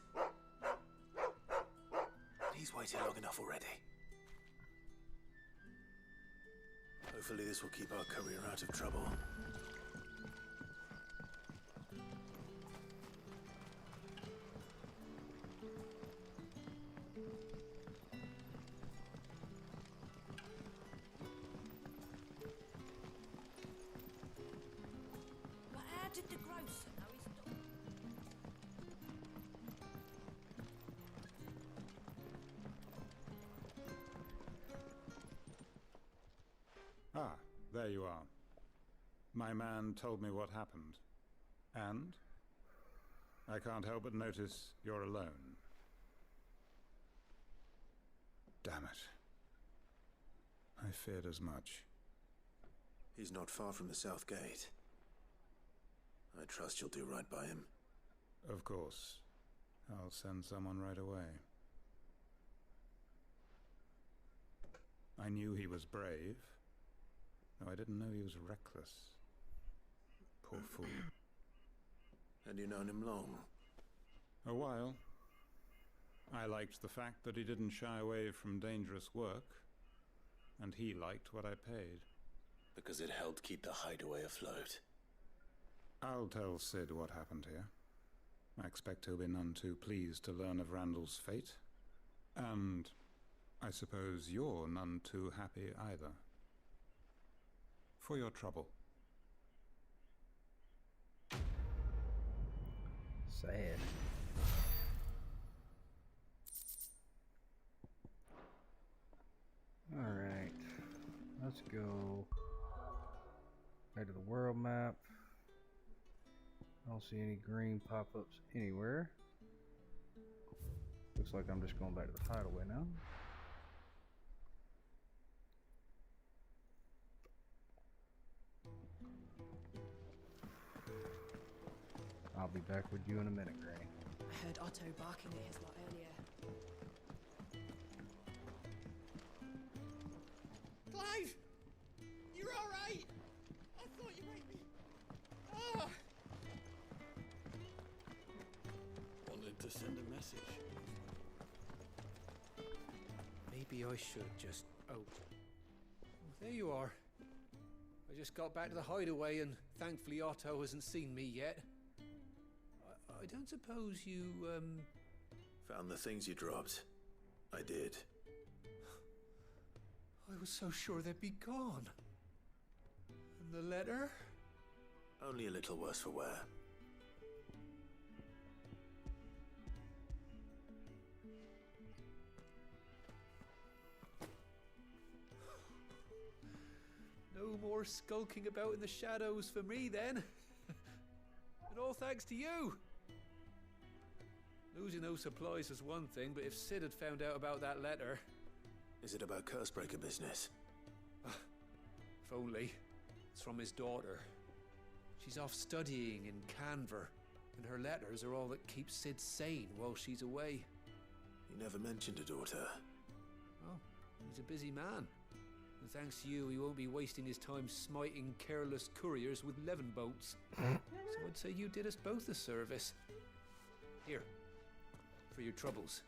He's waited long enough already. Hopefully this will keep our courier out of trouble. But how did the grocer know his dog? Ah, there you are. My man told me what happened. And? I can't help but notice you're alone. Damn it. I feared as much. He's not far from the south gate. I trust you'll do right by him. Of course. I'll send someone right away. I knew he was brave, though I didn't know he was reckless. Poor fool. And you known him long? A while. I liked the fact that he didn't shy away from dangerous work, and he liked what I paid. Because it helped keep the hideaway afloat. I'll tell Sid what happened here. I expect he'll be none too pleased to learn of Randall's fate. And I suppose you're none too happy either. For your trouble. Sad. Alright. Let's go back to the world map. I don't see any green pop-ups anywhere. Looks like I'm just going back to the hideaway now. I'll be back with you in a minute, Granny. I heard Otto barking at his lot earlier. Clive! You're alright! I thought you might be... Ah! Wanted to send a message. Maybe I should just... Oh. There you are. I just got back to the hideaway and thankfully Otto hasn't seen me yet. I don't suppose you, Found the things you dropped. I did. I was so sure they'd be gone. And the letter? Only a little worse for wear. No more skulking about in the shadows for me then. And all thanks to you. Losing those supplies was one thing, but if Sid had found out about that letter... Is it about Cursebreaker business? If only. It's from his daughter. She's off studying in Canver, and her letters are all that keeps Sid sane while she's away. He never mentioned a daughter. Oh, he's a busy man. And thanks to you, he won't be wasting his time smiting careless couriers with levin bolts. So I'd say you did us both a service. Here, for your troubles.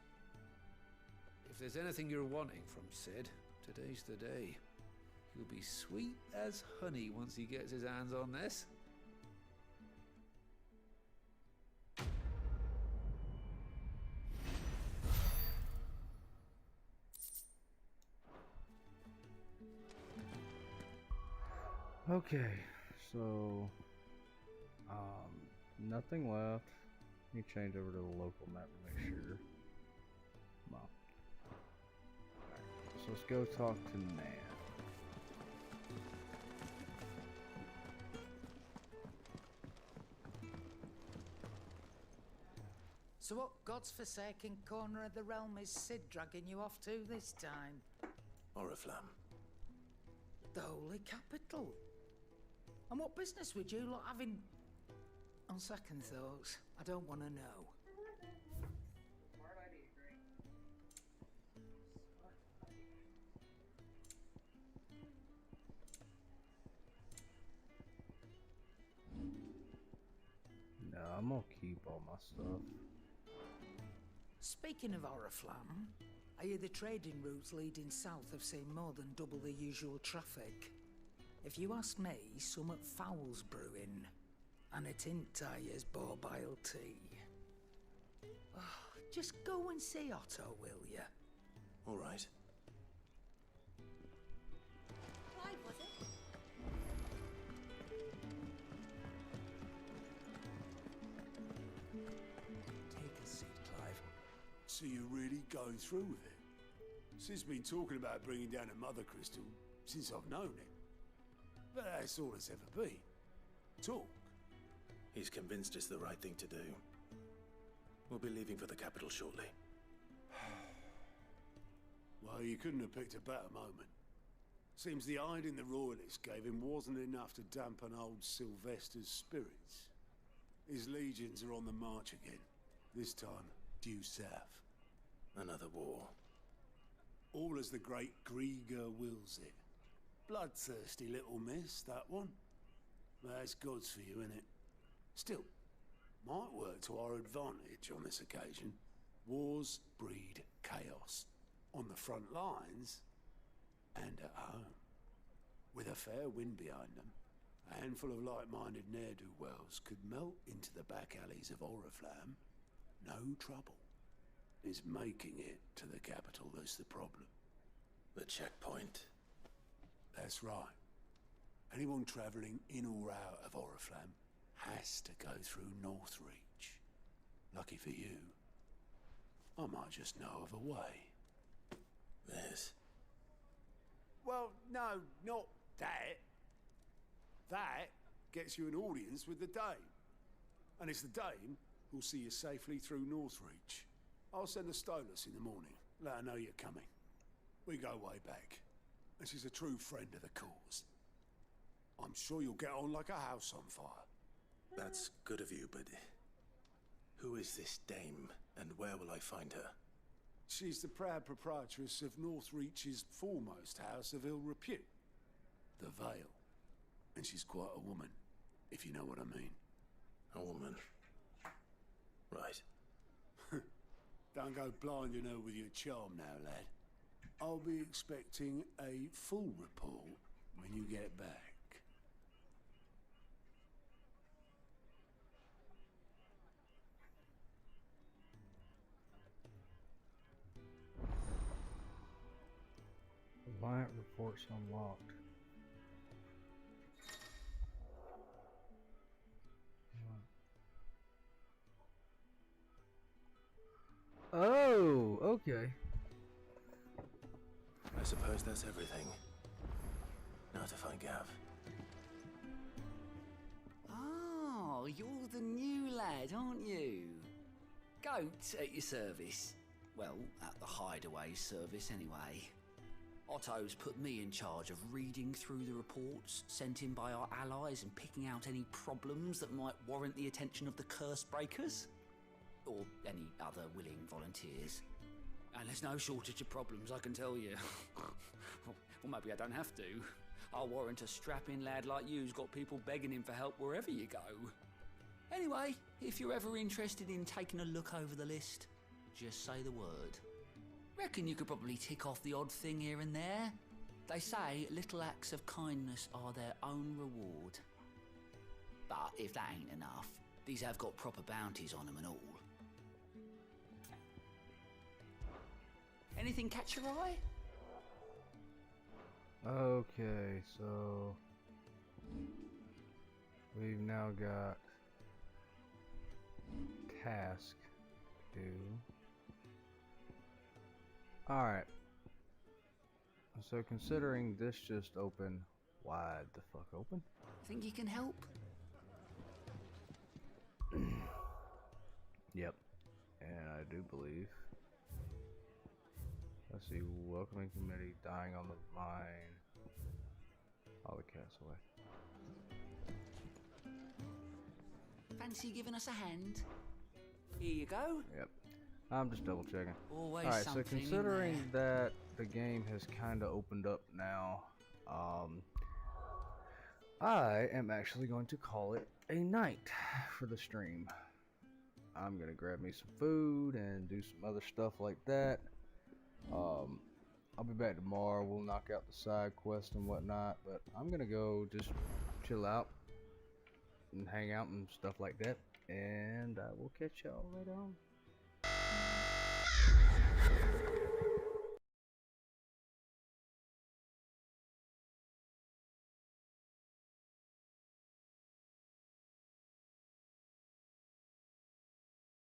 If there's anything you're wanting from Sid, today's the day. He'll be sweet as honey once he gets his hands on this. Okay, so nothing left. Let me change over to the local map to make sure. Come on. Alright, so let's go talk to Nan. So what God's forsaken corner of the realm is Sid dragging you off to this time? Oriflamme. The Holy Capital. And what business would you lot having? On second thoughts, I don't want to know. No, I'm gonna keep all my stuff. Speaking of Oriflamme, I hear the trading routes leading south have seen more than double the usual traffic. If you ask me, summat foul's brewing, and it ain't Tyre's borbile tea. Oh, just go and see Otto, will ya? All right. Clive, was it? Take a seat, Clive. So you're really going through with it? Sid's been talking about bringing down a mother crystal since I've known him. But that's all it's ever been. Talk. He's convinced it's the right thing to do. We'll be leaving for the capital shortly. Well, you couldn't have picked a better moment. Seems the hiding the royalists gave him wasn't enough to dampen old Sylvester's spirits. His legions are on the march again, this time due south. Another war. All as the great Grieger wills it. Bloodthirsty little miss, that one. But that's God's for you, innit? Still, might work to our advantage on this occasion. Wars breed chaos. On the front lines, and at home. With a fair wind behind them, a handful of like-minded ne'er-do-wells could melt into the back alleys of Oriflamme. No trouble. It's making it to the capital that's the problem. The checkpoint. That's right. Anyone travelling in or out of Oriflamme has to go through Northreach. Lucky for you, I might just know of a way. This? Well, no, not that. That gets you an audience with the Dame. And it's the Dame who'll see you safely through Northreach. I'll send a Stolas in the morning, let her know you're coming. We go way back, and she's a true friend of the cause. I'm sure you'll get on like a house on fire. That's good of you, but who is this Dame, and where will I find her? She's the proud proprietress of Northreach's foremost house of ill repute, the Vale. And she's quite a woman, if you know what I mean. A woman. Right. Don't go blinding her with your charm now, lad. I'll be expecting a full report when you get back. Client reports unlocked. Oh, okay. I suppose that's everything. Now to find Gav. Oh, you're the new lad, aren't you? Goat at your service. Well, at the hideaway service anyway. Otto's put me in charge of reading through the reports sent in by our allies and picking out any problems that might warrant the attention of the curse breakers. Or any other willing volunteers. And there's no shortage of problems, I can tell you. Well, maybe I don't have to. I'll warrant a strapping lad like you's got people begging him for help wherever you go. Anyway, if you're ever interested in taking a look over the list, just say the word. Reckon you could probably tick off the odd thing here and there. They say little acts of kindness are their own reward. But if that ain't enough, these have got proper bounties on them and all. Anything catch your eye? Okay, so we've now got task to do. Alright. So considering this just opened wide the fuck open. Think you can help? Yep. And I do believe. Let's see, welcoming committee, dying on the vine. All the cats away. Fancy giving us a hand? Here you go. Yep. I'm just double checking. Always Alright, so something in considering that the game has kind of opened up now, I am actually going to call it a night for the stream. I'm gonna grab me some food and do some other stuff like that. I'll be back tomorrow. We'll knock out the side quest and whatnot, but I'm gonna go just chill out and hang out and stuff like that, and I will catch y'all later on.